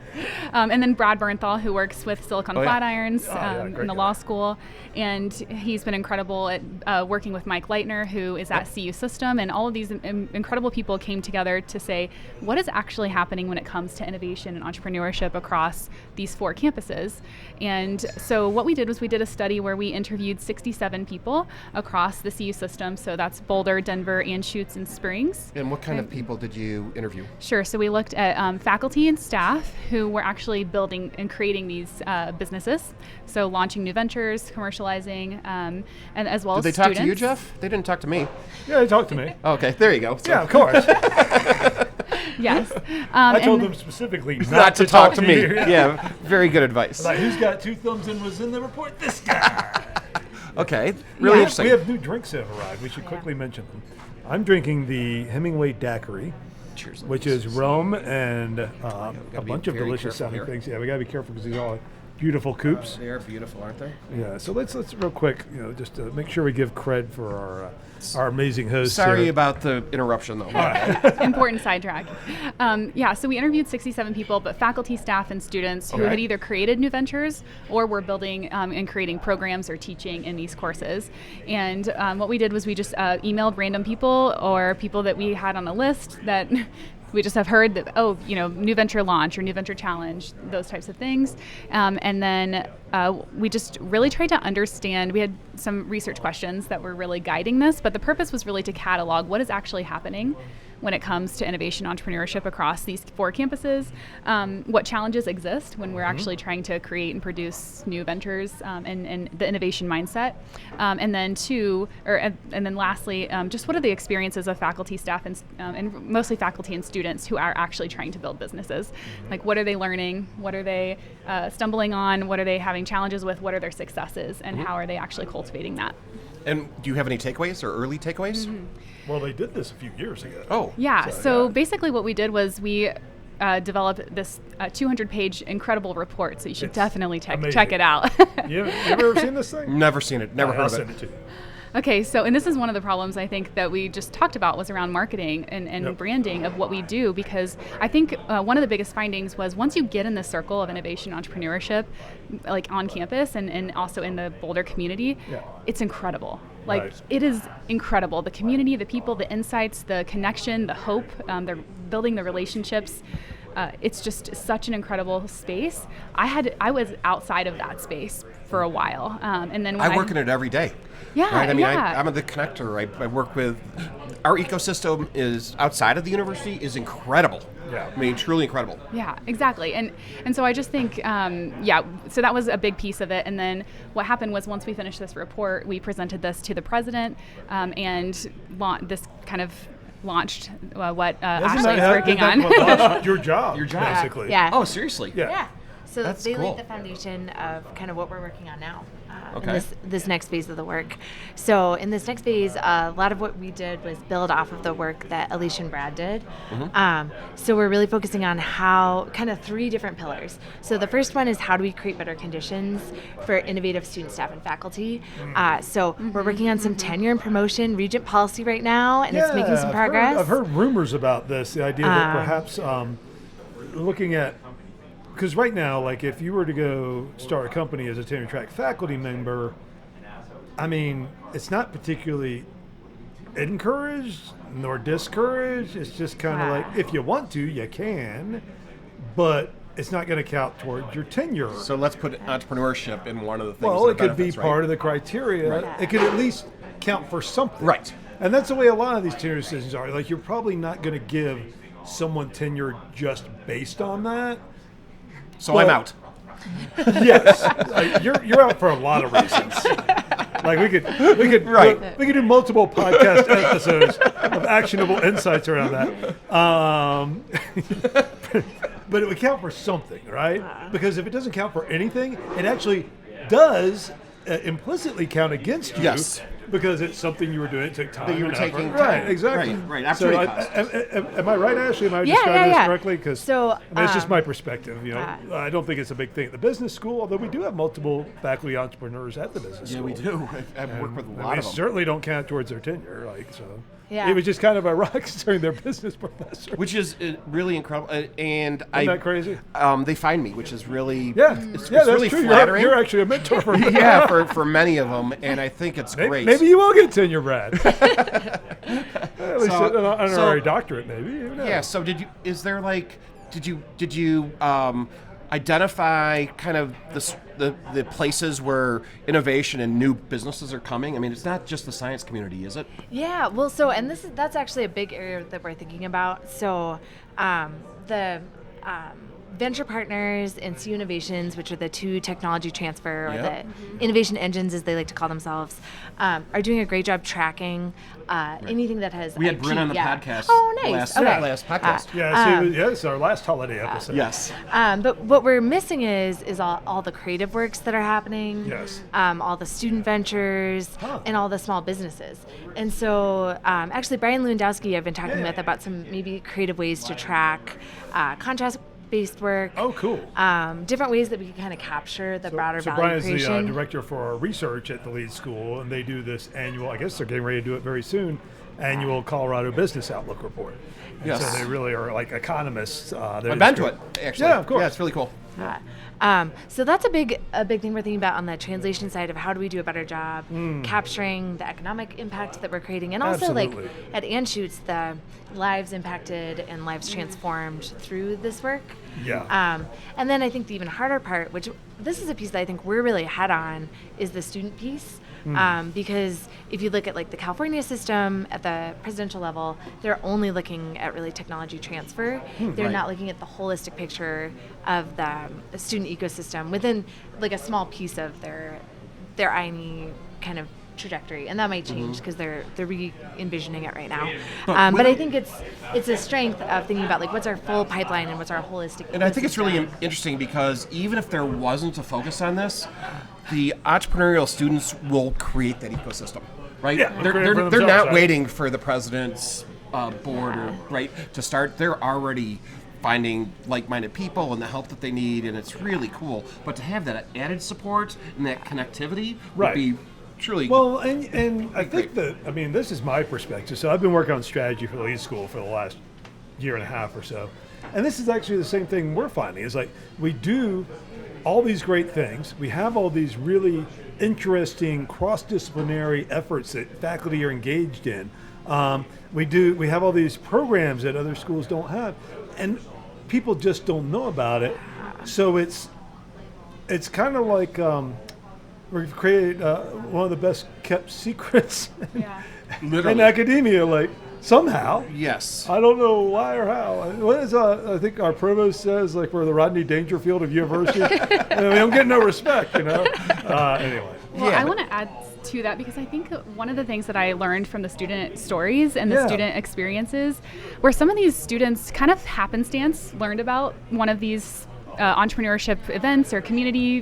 And then Brad Bernthal, who works with Silicon Oh, yeah. Flatirons yeah, in great the guy. law school. And he's been incredible at working with Mike Leitner, who is at CU System. And all of these incredible people came together to say, what is actually happening when it comes to innovation and entrepreneurship across these 4 campuses? And so what we did was we did a study where we interviewed 67 people across the CU System. So that's Boulder, Denver, Anschutz, and Springs. And what kind of people did you interview? Sure. So we looked at faculty and staff who were actually building and creating these businesses. So launching new ventures, commercializing, and as well Did they as talk students. to you, Jeff? They didn't talk to me. Yeah, they talked to me. Okay, there you go. So Yeah, of course. Yes. I told and- them specifically not to talk to me. you. Yeah, very good advice. Like, who's got 2 thumbs and was in the report? This guy. Okay, really Yeah. interesting. We have new drinks that have arrived. We should quickly mention them. I'm drinking the Hemingway Daiquiri, Cheers. which is rum and a be bunch of very delicious careful sounding here. things. Yeah, we gotta be careful because these are all beautiful coupes. They are beautiful, aren't they? Yeah, so let's real quick, just make sure we give cred for our amazing host. Sorry here. about the interruption, though. important sidetrack. Yeah, so we interviewed 67 people, but faculty, staff, and students who Okay. had either created new ventures or were building and creating programs or teaching in these courses. And what we did was we just emailed random people or people that we had on a list that we just have heard that, new venture launch or new venture challenge, those types of things. And then we just really tried to understand, we had some research questions that were really guiding this, but the purpose was really to catalog what is actually happening when it comes to innovation entrepreneurship across these 4 campuses, what challenges exist when we're actually trying to create and produce new ventures, and the innovation mindset, and then lastly, just what are the experiences of faculty, staff, and mostly faculty and students who are actually trying to build businesses? Like, what are they learning? What are they stumbling on? What are they having challenges with? What are their successes? And how are they actually cultivating that? And do you have any takeaways or early takeaways? Well, they did this a few years ago. Oh. Yeah, so yeah. basically what we did was we developed this 200-page incredible report, so you should It's definitely check amazing. it out. You ever seen this thing? Never seen it. Never I'll heard of send it. it to you. Okay, so, and this is one of the problems I think that we just talked about was around marketing and Yep. branding of what we do, because I think one of the biggest findings was once you get in the circle of innovation entrepreneurship, like on campus and also in the Boulder community, Yeah. it's incredible. Like, Right. it is incredible. The community, the people, the insights, the connection, the hope, they're building the relationships. It's just such an incredible space. I was outside of that space for a while, and then when I work in it every day. Yeah, Right? I mean, yeah. I'm the connector. I work with, our ecosystem is outside of the university is incredible. Yeah. I mean, truly incredible. Yeah, exactly. And so I just think, so that was a big piece of it. And then what happened was once we finished this report, we presented this to the president, and this kind of launched what Ashley's working on. Your job. Your job. Basically. Yeah. Oh, seriously? Yeah. Yeah. So That's they cool. laid the foundation of kind of what we're working on now. Okay. In this next phase of the work. So in this next phase, a lot of what we did was build off of the work that Alicia and Brad did. So we're really focusing on how, kind of 3 different pillars. So the first one is how do we create better conditions for innovative student, staff, and faculty. So we're working on some tenure and promotion, regent policy right now, and it's making some progress. I've heard rumors about this, the idea that perhaps looking at, because right now, like if you were to go start a company as a tenure track faculty member, I mean, it's not particularly encouraged nor discouraged. It's just kind of like, if you want to, you can, but it's not going to count towards your tenure. So let's put entrepreneurship in one of the things. Well, that it could be benefits, part right? of the criteria. Right. It could at least count for something. Right. And that's the way a lot of these tenure decisions are. Like, you're probably not going to give someone tenure just based on that. So I'm out. Yes, you're out for a lot of reasons. Like we could Right. we could do multiple podcast episodes of actionable insights around that. But it would count for something, right? Because if it doesn't count for anything, it actually does implicitly count against you. Yes. Because it's something you were doing. It took time. That you were and effort. taking Right, time. exactly. Right. So Opportunity cost. am I right, Ashley? Am I Yeah, describing yeah, this yeah. correctly? Because So, it's just my perspective. I don't think it's a big thing at the business school, although we do have multiple faculty entrepreneurs at the business Yeah, school. we do. I've worked with a lot They of them. certainly don't count towards their tenure. Yeah. It was just kind of ironic considering they're business professors. Which is really incredible. And Isn't that crazy? They find me, which is really It's that's really true. flattering. You're actually a mentor for me. Yeah, for many of them, and I think it's great. Maybe you will get tenure, Brad. At least an honorary doctorate, maybe. Who knows? Yeah. So did you identify kind of the places where innovation and new businesses are coming? I mean, it's not just the science community, is it? Yeah, well, that's actually a big area that we're thinking about. So, the venture partners and CU Innovations, which are the two technology transfer or Yep. the innovation engines, as they like to call themselves, are doing a great job tracking anything that has. We had IP. Bryn on the Yeah. podcast. Oh, nice. Okay. Last podcast. It's our last holiday episode. Yes. But what we're missing is all the creative works that are happening. Yes. All the student ventures and all the small businesses. And so actually Brian Lewandowski I've been talking with about some maybe creative ways to track contrast-based work. Oh, cool. Different ways that we can kind of capture the broader So value Brian's creation. the director for our research at the lead school, and they do this annual, I guess they're getting ready to do it very soon, annual Colorado Business Outlook report. And Yes. So they really are like economists. I've been to it, actually. Yeah, of course. Yeah, it's really cool. So that's a big thing we're thinking about on the translation side of how do we do a better job capturing the economic impact that we're creating, and also Absolutely. like at Anschutz, the lives impacted and lives transformed through this work. Yeah. And then I think the even harder part, which this is a piece that I think we're really ahead on, is the student piece. Because if you look at like the California system at the presidential level, they're only looking at really technology transfer. They're Right. not looking at the holistic picture of the student ecosystem within like a small piece of their INE kind of trajectory, and that might change because they're re-envisioning it right now. But I think it's a strength of thinking about like what's our full pipeline and what's our holistic. And I think it's really ecosystem. interesting because even if there wasn't a focus on this, the entrepreneurial students will create that ecosystem, right? Yeah, they'll create it for they're themselves, not right? waiting for the president's board to start. They're already finding like-minded people and the help that they need, and it's really cool. But to have that added support and that connectivity Right. would be truly Well, and I think that, I mean, this is my perspective. So I've been working on strategy for the lead school for the last year and a half or so. And this is actually the same thing we're finding. Is like we do all these great things. We have all these really interesting cross-disciplinary efforts that faculty are engaged in. We have all these programs that other schools don't have. And people just don't know about it. So it's kind of like we've created one of the best kept secrets in literally. academia, like somehow. Yes. I don't know why or how. What is I think our provost says, like we're the Rodney Dangerfield of university. And we don't get no respect, Anyway. Well, Yeah, I but- want to add to that because I think one of the things that I learned from the student stories and the student experiences were some of these students kind of happenstance learned about one of these entrepreneurship events or community,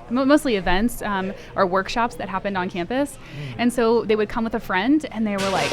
mostly events or workshops that happened on campus. And so they would come with a friend and they were like,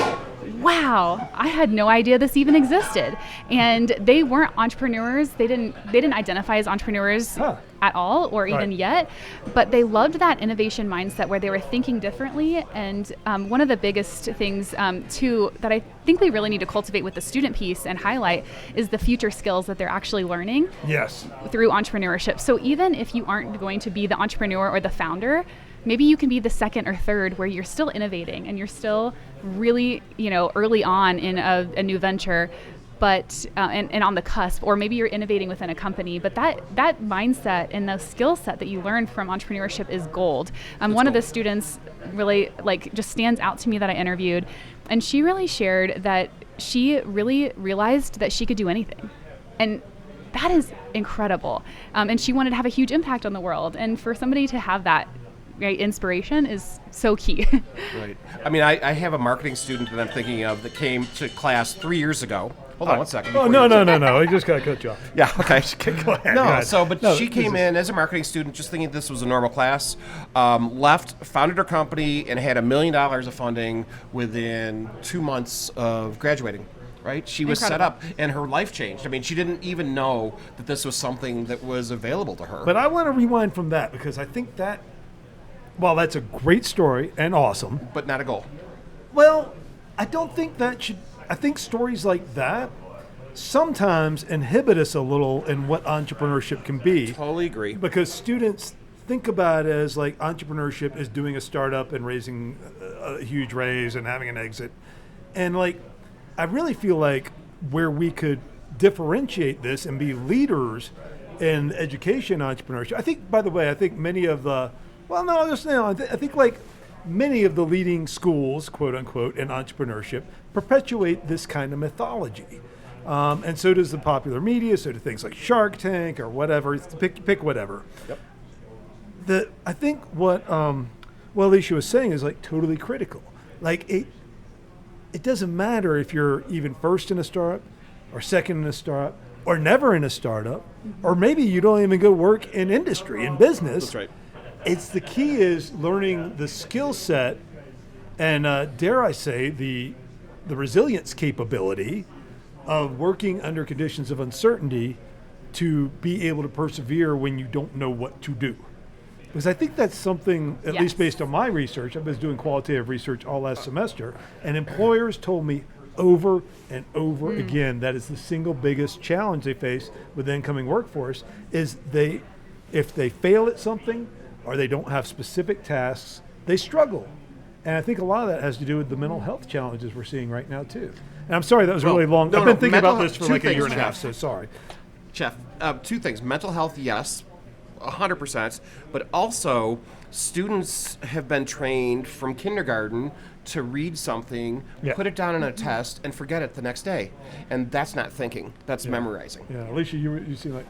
wow, I had no idea this even existed. And they weren't entrepreneurs. They didn't identify as entrepreneurs at all or even yet, but they loved that innovation mindset where they were thinking differently. And one of the biggest things too that I think we really need to cultivate with the student piece and highlight is the future skills that they're actually learning Yes. through entrepreneurship. So even if you aren't going to be the entrepreneur or the founder, maybe you can be the second or third where you're still innovating and you're still really, early on in a new venture, but and on the cusp, or maybe you're innovating within a company, but that mindset and the skill set that you learn from entrepreneurship is gold. One of the students really just stands out to me that I interviewed, and she really shared that she really realized that she could do anything. And that is incredible. And she wanted to have a huge impact on the world. And for somebody to have that inspiration is so key. Right. I mean, I have a marketing student that I'm thinking of that came to class 3 years ago. Hold on one second. Oh, no. I just got to cut you off. Yeah, okay. Go ahead. No, she came in as a marketing student just thinking this was a normal class, left, founded her company, and had $1 million of funding within 2 months of graduating. Right? She was set up, and her life changed. I mean, she didn't even know that this was something that was available to her. But I want to rewind from that, because I think that, well, that's a great story and awesome. But not a goal. Well, I don't think that should... I think stories like that sometimes inhibit us a little in what entrepreneurship can be. Totally agree. Because students think about it as like entrepreneurship is doing a startup and raising a huge raise and having an exit. And I really feel like where we could differentiate this and be leaders in education entrepreneurship. I think, by the way, many of the, I think many of the leading schools, quote unquote, in entrepreneurship perpetuate this kind of mythology. And so does the popular media, so do things like Shark Tank or whatever, pick whatever. Yep. I think what Alicia was saying is totally critical. It doesn't matter if you're even first in a startup or second in a startup or never in a startup, or maybe you don't even go work in industry, in business. That's right. It's the key is learning the skill set and dare I say the resilience capability of working under conditions of uncertainty to be able to persevere when you don't know what to do. Because I think that's something, at least based on my research, I was doing qualitative research all last semester, and employers told me over and over again that is the single biggest challenge they face with the incoming workforce is if they fail at something or they don't have specific tasks, they struggle. And I think a lot of that has to do with the mental health challenges we're seeing right now too. And I'm sorry, that was really long. I've been thinking about this for a year and a half, so sorry. Jeff, 2 things. Mental health, yes, 100%, but also students have been trained from kindergarten to read something, put it down on a test, and forget it the next day. And that's not thinking, that's memorizing. Yeah, Alicia, you seem like...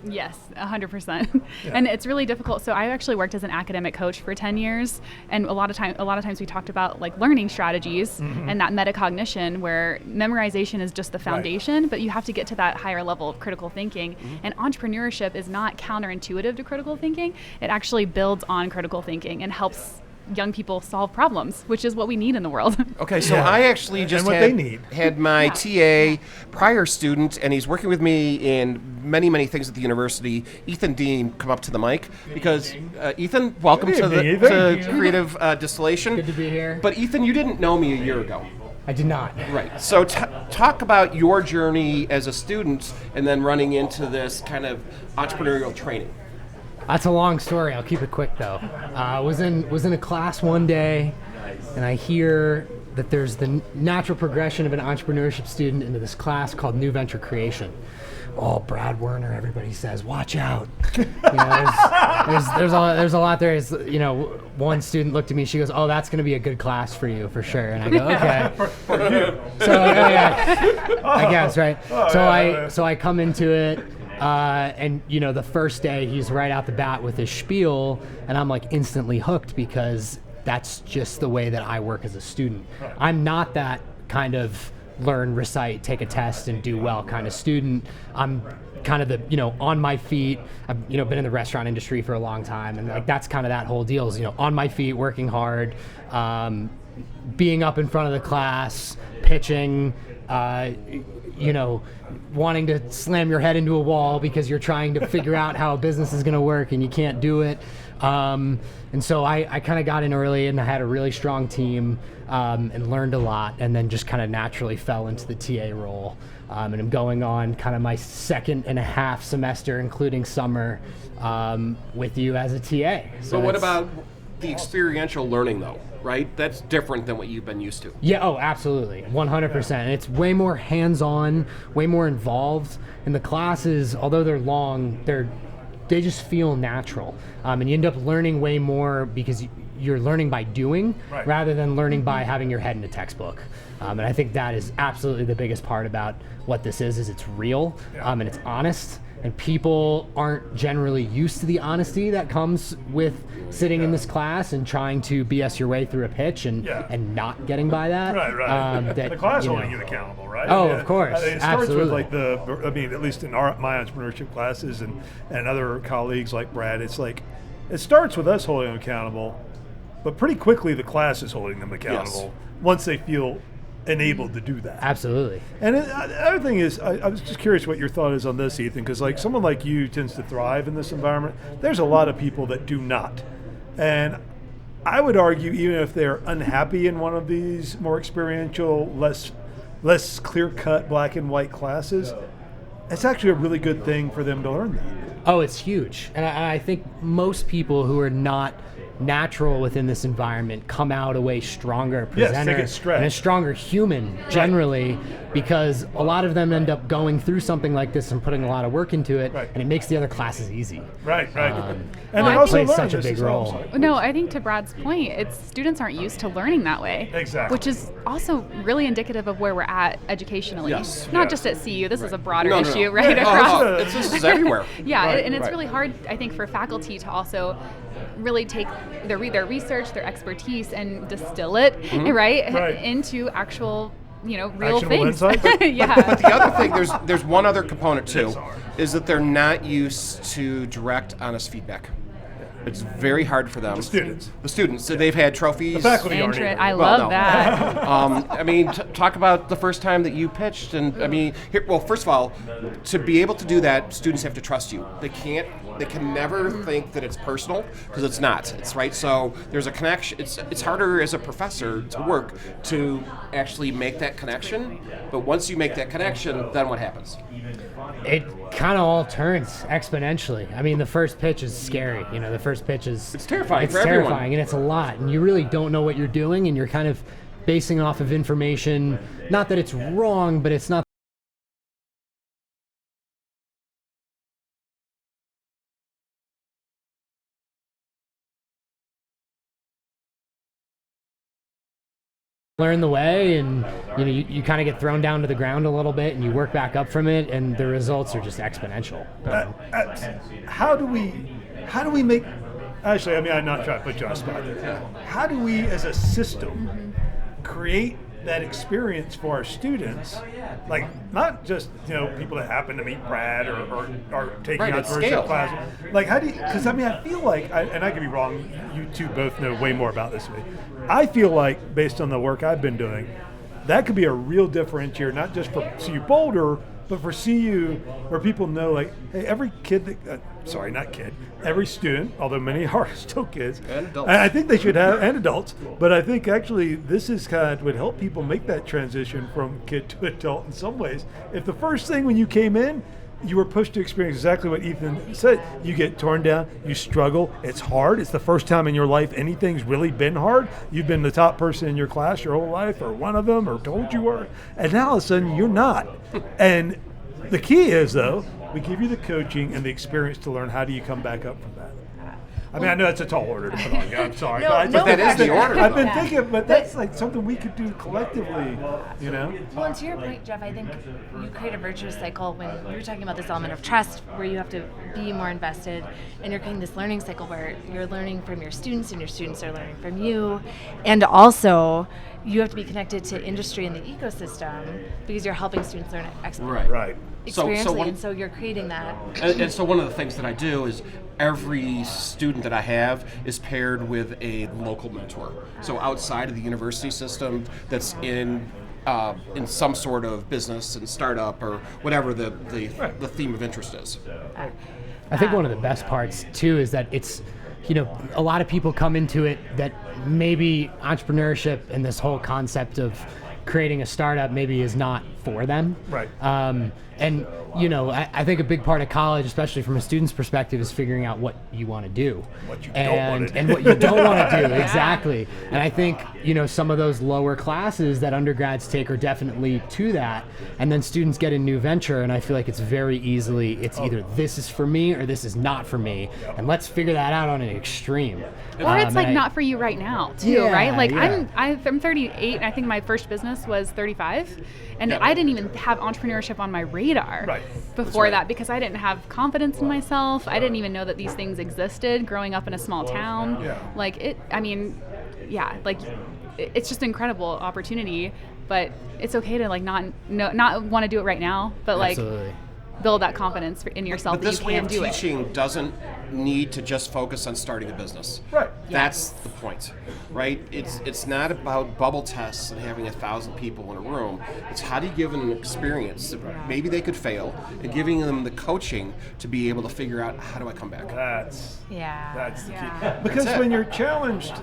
Yes, 100%. And it's really difficult. So I actually worked as an academic coach for 10 years. And a lot of times we talked about learning strategies and that metacognition where memorization is just the foundation, but you have to get to that higher level of critical thinking. And entrepreneurship is not counterintuitive to critical thinking. It actually builds on critical thinking and helps young people solve problems, which is what we need in the world. Okay, so I actually just had my TA prior student, and he's working with me in many, many things at the university, Ethan Dean, come up to the mic, because Ethan, welcome to Creative Distillation. Good to be here. But Ethan, you didn't know me a year ago. I did not. Right. So talk about your journey as a student and then running into this kind of entrepreneurial training. That's a long story. I'll keep it quick though. I was in a class one day, and I hear that there's the natural progression of an entrepreneurship student into this class called New Venture Creation. Oh, Brad Werner, everybody says, watch out. There's a lot there. One student looked at me, she goes, oh, that's going to be a good class for you, for sure. And I go, okay. for you. So, I guess, right? So I come into it. And the first day he's right out the bat with his spiel, and I'm instantly hooked because that's just the way that I work as a student. I'm not that kind of learn, recite, take a test, and do well kind of student. I'm kind of the, on my feet. I've, been in the restaurant industry for a long time, and that's kind of that whole deal is, on my feet, working hard, being up in front of the class, pitching, wanting to slam your head into a wall because you're trying to figure out how a business is going to work and you can't do it. And so I kind of got in early, and I had a really strong team, and learned a lot, and then just kind of naturally fell into the TA role. And I'm going on kind of my 2.5 semester, including summer, with you as a TA. So what about the experiential learning, though, right? That's different than what you've been used to. Yeah, oh, absolutely, 100%. And it's way more hands-on, way more involved. And the classes, although they're long, they just feel natural. And you end up learning way more because you're learning by doing rather than learning by having your head in a textbook. And I think that is absolutely the biggest part about what this is it's real and it's honest. And people aren't generally used to the honesty that comes with sitting in this class and trying to BS your way through a pitch and not getting by that. Right. The class holding you accountable, right? Oh, of course. It starts Absolutely. with at least in my entrepreneurship classes and other colleagues like Brad, it's like, it starts with us holding them accountable, but pretty quickly the class is holding them accountable once they feel enabled to do that. Absolutely. And the other thing is, I was just curious what your thought is on this, Ethan, because like someone like you tends to thrive in this environment. There's a lot of people that do not. And I would argue, even if they're unhappy in one of these more experiential, less clear-cut black and white classes, it's actually a really good thing for them to learn that. Oh, it's huge. And I think most people who are not natural within this environment come out a way stronger presenter and a stronger human generally, because a lot of them end up going through something like this and putting a lot of work into it, and it makes the other classes easy. And they also play such a big role. No, I think to Brad's point, students aren't used to learning that way. Exactly. Which is also really indicative of where we're at educationally. Not just at CU. This is a broader issue, right? Across. This is everywhere. And it's really hard, I think, for faculty to also really take their research, their expertise, and distill it, into actual, real things. But the other thing, there's one other component too, is that they're not used to direct, honest feedback. It's very hard for them. The students. So they've had trophies. The faculty aren't either. I love that. I mean, talk about the first time that you pitched, and I mean, first of all, to be able to do that, students have to trust you. They can never think that it's personal, because it's not. It's right. So there's a connection. It's harder as a professor to work to actually make that connection. But once you make that connection, then what happens? It kind of all turns exponentially. I mean, the first pitch is scary. The first pitch is... It's terrifying It's for terrifying, everyone. and it's a lot. And you really don't know what you're doing, and you're kind of basing off of information. Not that it's wrong, but it's not... learn the way, and you kind of get thrown down to the ground a little bit, and you work back up from it, and the results are just exponential. How do we make, Ashley, I mean, I'm not trying to put you on the spot there. How do we as a system create that experience for our students, like not just people that happen to meet Brad or are taking entrepreneurship class, like how do you, because I mean I feel like, and I could be wrong, you two both know way more about this than me, I feel like based on the work I've been doing, that could be a real differentiator, not just for CU-Boulder, but for CU, where people know, like, hey, every kid every student, although many are still kids, and adults. I think they should have, and adults, but I think actually this is would help people make that transition from kid to adult in some ways. If the first thing when you came in, you were pushed to experience exactly what Ethan said. You get torn down, you struggle, it's hard. It's the first time in your life anything's really been hard. You've been the top person in your class your whole life, or one of them, or told you were, and now all of a sudden you're not. And the key is, though, we give you the coaching and the experience to learn how do you come back up from that. I mean, I know that's a tall order to put on you. I'm sorry. But that is the order. I've been thinking, but that's like something we could do collectively, Well, and to your point, Jeff, I think you create a virtuous cycle when you were talking about this element of trust, where you have to be more invested, and you're creating this learning cycle where you're learning from your students, and your students are learning from you, and also you have to be connected to industry and the ecosystem because you're helping students learn Right. experientially, so you're creating that. And so one of the things that I do is every student that I have is paired with a local mentor. So outside of the university system, that's in some sort of business and startup or whatever the theme of interest is. I think one of the best parts too is that it's, a lot of people come into it that maybe entrepreneurship and this whole concept of creating a startup maybe is not for them. Right. And I think a big part of college, especially from a student's perspective, is figuring out what you want to do. What you don't want to do. And what you don't want to do, exactly. And I think, some of those lower classes that undergrads take are definitely to that. And then students get a new venture, and I feel like it's very easily, it's either this is for me or this is not for me. And let's figure that out on an extreme. Or it's like not for you right now, too, Yeah, right? Like yeah. I'm 38, and I think my first business was 35, and I didn't even have entrepreneurship on my radar before that because I didn't have confidence in myself. I didn't even know that these things existed growing up in a small town. Like it's just an incredible opportunity, but it's okay to like not want to do it right now, but like Absolutely. build that confidence in yourself But that this you way can of do it. teaching doesn't need to just focus on starting a business. Right. That's the point, right? It's not about bubble tests and having 1,000 people in a room. It's how do you give them an experience that maybe they could fail, and giving them the coaching to be able to figure out how do I come back. That's the Yeah. key. Because when you're challenged,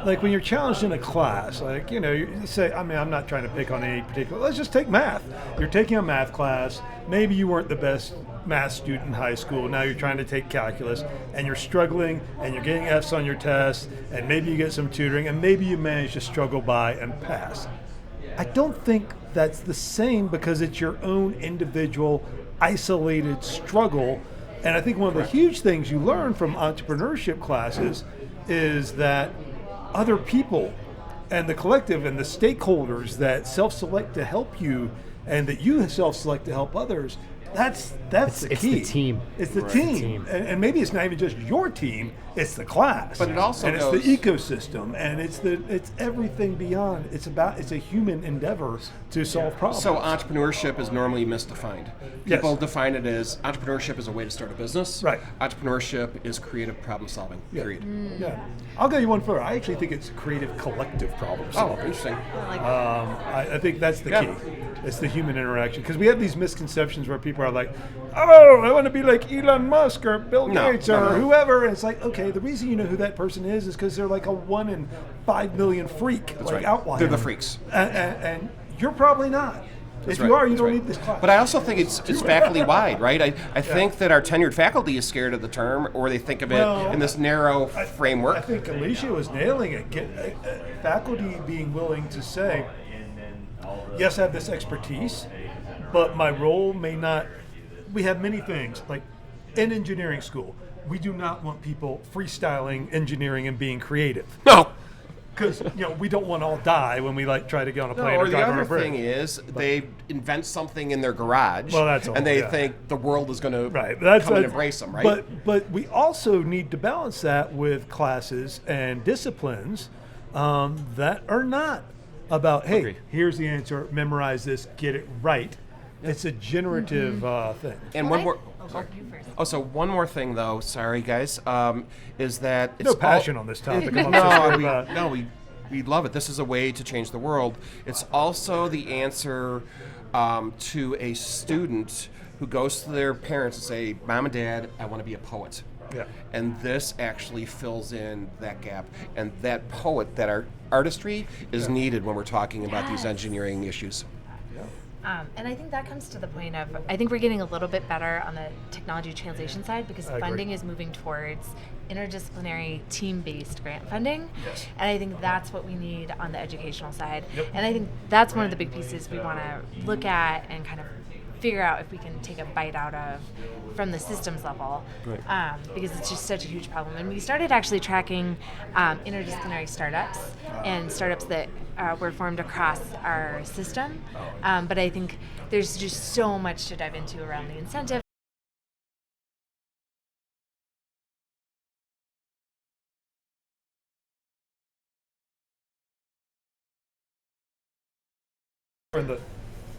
like when you're challenged in a class, like, you say, I'm not trying to pick on any particular, let's just take math. You're taking a math class, maybe you weren't the best math student in high school, now you're trying to take calculus, and you're struggling, and you're getting F's on your test, and maybe you get some tutoring, and maybe you manage to struggle by and pass. I don't think that's the same because it's your own individual, isolated struggle. And I think one of the huge things you learn from entrepreneurship classes is that other people and the collective and the stakeholders that self-select to help you and that you self-select to help others, that's the It's key. the team. It's the Right. team. The team. And maybe it's not even just your team, it's the class. But it also and goes- it's the ecosystem, and it's everything beyond. It's a human endeavor to solve problems. So entrepreneurship is normally misdefined. Yes. People define it as entrepreneurship is a way to start a business. Right. Entrepreneurship is creative problem solving. Period. Yeah, I'll go you one further. I actually think it's creative collective problem Oh, solving. interesting. I think that's the Yeah. key. It's the human interaction, because we have these misconceptions where people are like, "Oh, I want to be like Elon Musk or Bill No, Gates no, or no. whoever." And it's like, okay, the reason you know who that person is because they're like a 1 in 5 million freak, That's like right. outlier. They're the freaks. And you're probably not. That's If you right. are, you That's don't right. need this class. But I also think it's faculty wide, right? I think that our tenured faculty is scared of the term, or they think of it Well, in this narrow framework. I think Alicia was nailing it. Faculty being willing to say, yes, I have this expertise, but my role may not. We have many things, like in engineering school, we do not want people freestyling engineering and being creative. No. Because we don't want to all die when we try to get on a plane Or or the drive on a other bridge. thing is they invent something in their garage, Well, that's all, and they yeah. think the world is going to Right, come and embrace them, right? But we also need to balance that with classes and disciplines that are not about, hey, Agreed. here's the answer, memorize this, get it right. It's a generative thing. And Well, one more. You first. Oh, so one more thing, though. Sorry, guys. Is that it's No passion on this topic. I'm No, obsessed we love it. This is a way to change the world. It's also the answer to a student who goes to their parents and say, "Mom and Dad, I want to be a poet." Yeah. And this actually fills in that gap. And that poet, that artistry is needed when we're talking about these engineering issues. And I think that comes to the point of, I think we're getting a little bit better on the technology translation side because I agree. funding is moving towards interdisciplinary team-based grant funding. Yes. And I think that's what we need on the educational side. Yep. And I think that's one of the big pieces we want to look at and kind of figure out if we can take a bite out of from the systems level, because it's just such a huge problem. And we started actually tracking interdisciplinary startups and startups that were formed across our system. But I think there's just so much to dive into around the incentive. In the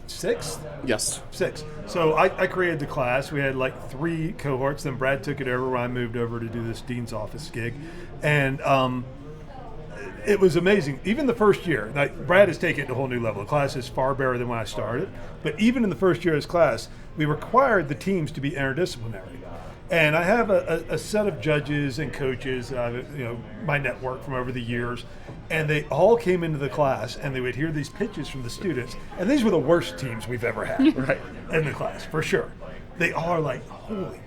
sixth? Yes. Six. So I created the class. We had like 3 cohorts. Then Brad took it over when I moved over to do this dean's office gig. And it was amazing. Even the first year, like Brad has taken it to a whole new level. The class is far better than when I started. But even in the first year of this class, we required the teams to be interdisciplinary. And I have a set of judges and coaches, my network from over the years, and they all came into the class and they would hear these pitches from the students. And these were the worst teams we've ever had in the class, for sure. They all are like, holy,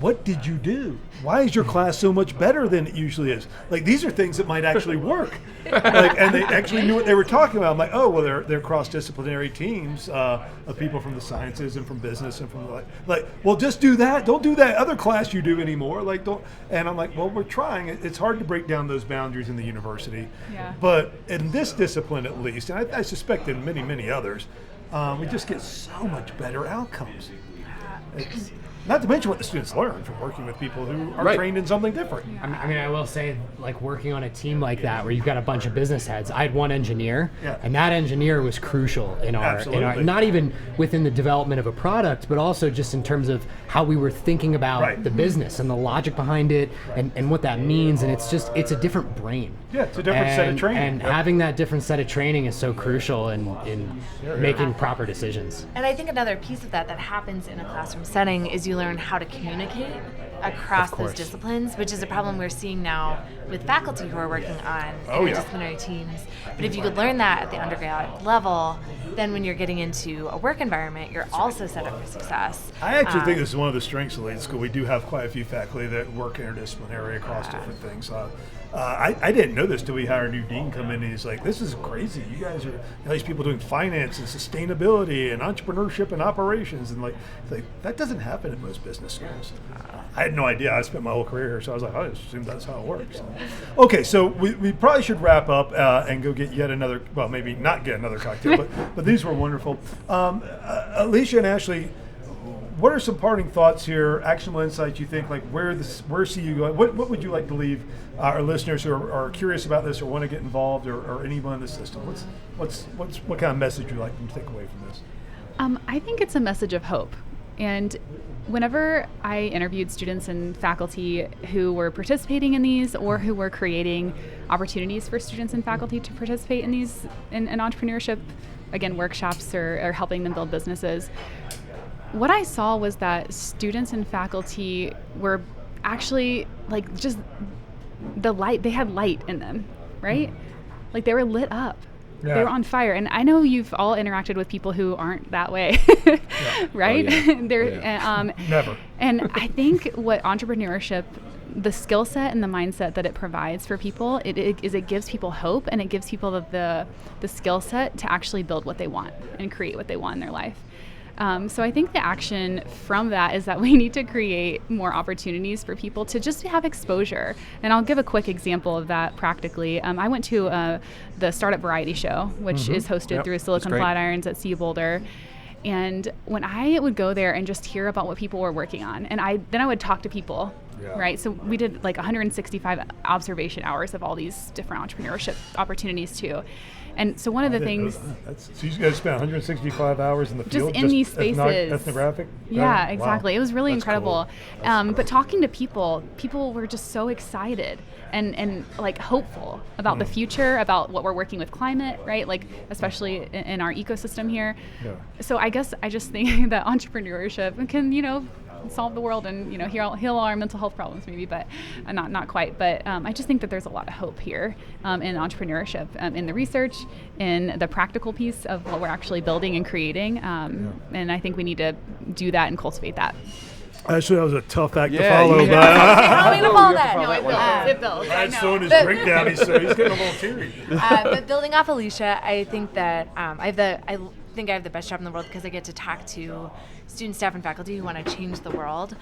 what did you do? Why is your class so much better than it usually is? Like, these are things that might actually work. And they actually knew what they were talking about. I'm like, oh, well, they're cross-disciplinary teams of people from the sciences and from business and from well, just do that. Don't do that other class you do anymore. And I'm like, well, we're trying. It's hard to break down those boundaries in the university. Yeah. But in this discipline, at least, and I suspect in many, many others, we just get so much better outcomes. Not to mention what the students learn from working with people who are trained in something different. I mean, I will say, like, working on a team like that where you've got a bunch of business heads, I had one engineer, and that engineer was crucial in our, not even within the development of a product, but also just in terms of how we were thinking about the business and the logic behind it and what that means. And it's a different brain. Yeah, it's a different set of training. And having that different set of training is so crucial in making proper decisions. And I think another piece of that happens in a classroom setting is you learn how to communicate across those disciplines, which is a problem we're seeing now with faculty who are working on interdisciplinary teams. But if you could learn that at the undergrad level, then when you're getting into a work environment, you're also set up for success. I actually think this is one of the strengths of Land School. We do have quite a few faculty that work interdisciplinary across different things. I didn't know this till we had our new dean come in, and he's like, this is crazy. You guys are these people doing finance and sustainability and entrepreneurship and operations. And like that doesn't happen in most business schools. I had no idea. I spent my whole career here, so I was like, I just assume that's how it works. Okay, so we probably should wrap up and go get yet another, well, maybe not get another cocktail, but these were wonderful. Alicia and Ashley, what are some parting thoughts here, actionable insights you think, like where CU going? What would you like to leave our listeners who are curious about this or want to get involved or anyone in the system? What kind of message would you like them to take away from this? I think it's a message of hope. And whenever I interviewed students and faculty who were participating in these or who were creating opportunities for students and faculty to participate in these in entrepreneurship, again, workshops or helping them build businesses, what I saw was that students and faculty were actually like just they had light in them, right? Like they were lit up. Yeah. They were on fire. And I know you've all interacted with people who aren't that way, right? Oh, yeah. Never. And I think what entrepreneurship, the skill set and the mindset that it provides for people, it gives people hope, and it gives people the skill set to actually build what they want and create what they want in their life. So I think the action from that is that we need to create more opportunities for people to just have exposure. And I'll give a quick example of that practically. I went to the Startup Variety Show, which is hosted through Silicon Flatirons at CU-Boulder. And when I would go there and just hear about what people were working on, and then I would talk to people, right? So we did like 165 observation hours of all these different entrepreneurship opportunities too. And so one of the things... So you guys spent 165 hours in the field? Just in these spaces. Ethnographic? Yeah, exactly. Wow. It was really incredible. Cool. But talking to people were just so excited and like hopeful about the future, about what we're working with climate, right? Like especially in our ecosystem here. Yeah. So I guess I just think that entrepreneurship can, solve the world and heal all our mental health problems maybe, but not quite. But I just think that there's a lot of hope here in entrepreneurship, in the research, in the practical piece of what we're actually building and creating, and I think we need to do that and cultivate that. Actually, that was a tough act to follow. It builds. Brad's throwing his drink down. He's getting a little teary. But building off Alicia, I think that I think I have the best job in the world because I get to talk to students, staff, and faculty who want to change the world.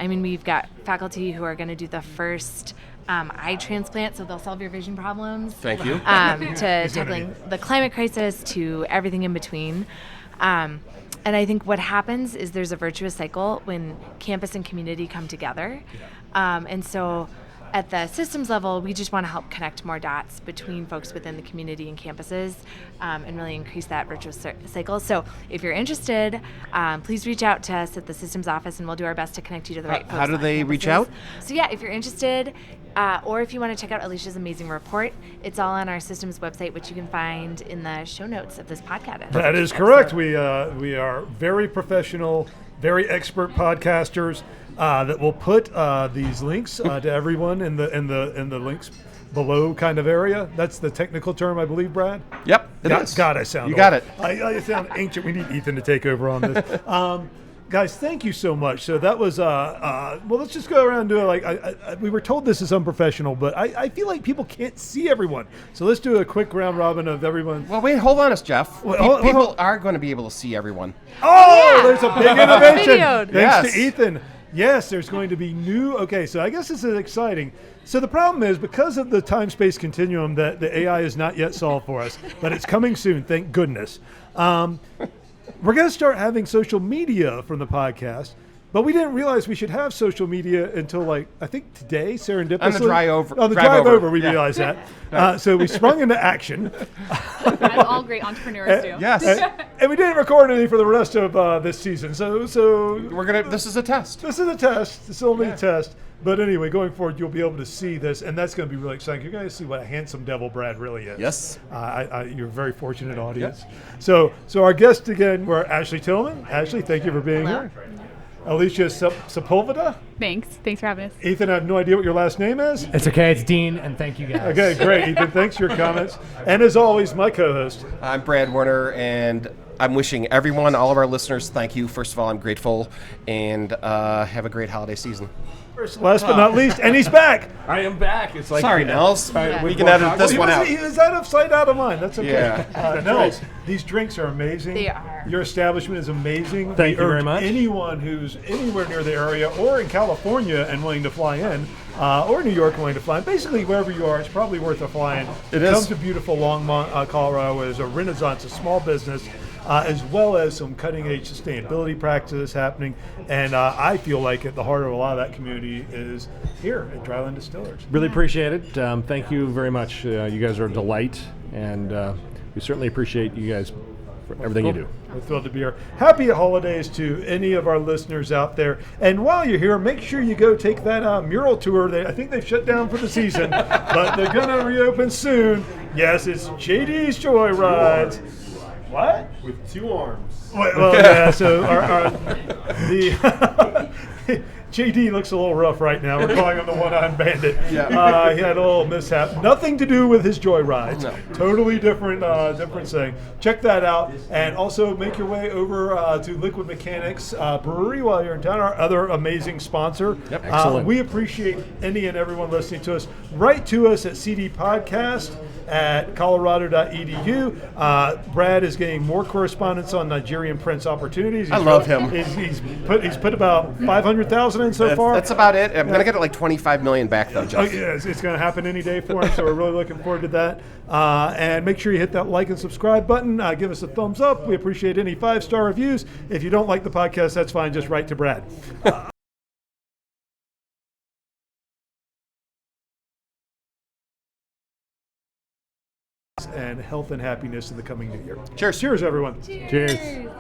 We've got faculty who are going to do the first eye transplant, so they'll solve your vision problems. Thank you. To tackling the climate crisis, to everything in between. And I think what happens is there's a virtuous cycle when campus and community come together. And so at the systems level, we just want to help connect more dots between folks within the community and campuses and really increase that virtuous cycle. So if you're interested, please reach out to us at the systems office and we'll do our best to connect you to the right folks. How do they reach out? So yeah, if you're interested, or if you want to check out Alicia's amazing report, it's all on our systems website, which you can find in the show notes of this podcast. That is correct. We are very professional, very expert podcasters. that we'll put these links to everyone in the links below kind of area. That's the technical term, I believe, Brad. Yep, it is. God, I sound You old. got it. I sound ancient. We need Ethan to take over on this. Guys, thank you so much. So that was, well, let's just go around and do it. We were told this is unprofessional, but I feel like people can't see everyone. So let's do a quick round robin of everyone. Well, wait, hold on, Jeff. Well, People are going to be able to see everyone. Oh, there's a big innovation. Videoed. Thanks Yes. to Ethan. Yes, there's going to be new. Okay, so I guess this is exciting. So the problem is, because of the time-space continuum, that the AI is not yet solved for us, but it's coming soon, thank goodness. We're going to start having social media from the podcast, but we didn't realize we should have social media until, I think today, serendipitously. On the drive over. On the drive over, we realized that. So we sprung into action. As all great entrepreneurs do. Yes. And we didn't record any for the rest of this season. So This is a test. this is a test. It's only a test. But anyway, going forward, you'll be able to see this, and that's going to be really exciting. You're going to see what a handsome devil Brad really is. Yes. You're a very fortunate audience. So our guests again were Ashley Tillman. Ashley, thank you for being here. Alicia Sepulveda. Thanks for having us. Ethan, I have no idea what your last name is. It's okay. It's Dean, and thank you guys. Okay, great. Ethan, thanks for your comments. And as always, my co-host. I'm Brad Werner, and I'm wishing everyone, all of our listeners, thank you. First of all, I'm grateful, and have a great holiday season. Last but not least, and he's back. I am back. It's like Sorry, Nels. Yeah. We can edit this one out. He was out of sight, out of mind. That's okay. Yeah. Nels, these drinks are amazing. They are. Your establishment is amazing. Thank We you very urge much. Anyone who's anywhere near the area or in California and willing to fly in, or New York willing to fly in, basically wherever you are, it's probably worth a fly in. It is. Come to beautiful Longmont, Colorado, where there's a renaissance of small business. As well as some cutting-edge sustainability practices happening. And I feel like at the heart of a lot of that community is here at Land Distillers. Really appreciate it. Thank you very much. You guys are a delight, and we certainly appreciate you guys for everything you do. We're thrilled to be here. Happy holidays to any of our listeners out there. And while you're here, make sure you go take that mural tour. I think they've shut down for the season, but they're going to reopen soon. Yes, it's JD's Joyrides. What? With 2 arms. Well, yeah, so the JD looks a little rough right now. We're calling him the one-eyed bandit. Yeah. He had a little mishap. Nothing to do with his joyrides. No. Totally different thing. Check that out. And also make your way over to Liquid Mechanics Brewery while you're in town, our other amazing sponsor. Yep. Excellent. We appreciate any and everyone listening to us. Write to us at cdpodcast@colorado.edu. Brad is getting more correspondence on Nigerian Prince opportunities. I love him. He's put about 500,000 in so far. That's about it. I'm going to get like 25 million back, though, Oh, Jeff. yeah, it's going to happen any day for him, so we're really looking forward to that. And make sure you hit that like and subscribe button. Give us a thumbs up. We appreciate any 5-star reviews. If you don't like the podcast, that's fine. Just write to Brad. And health and happiness in the coming new year. Cheers. Cheers, everyone. Cheers.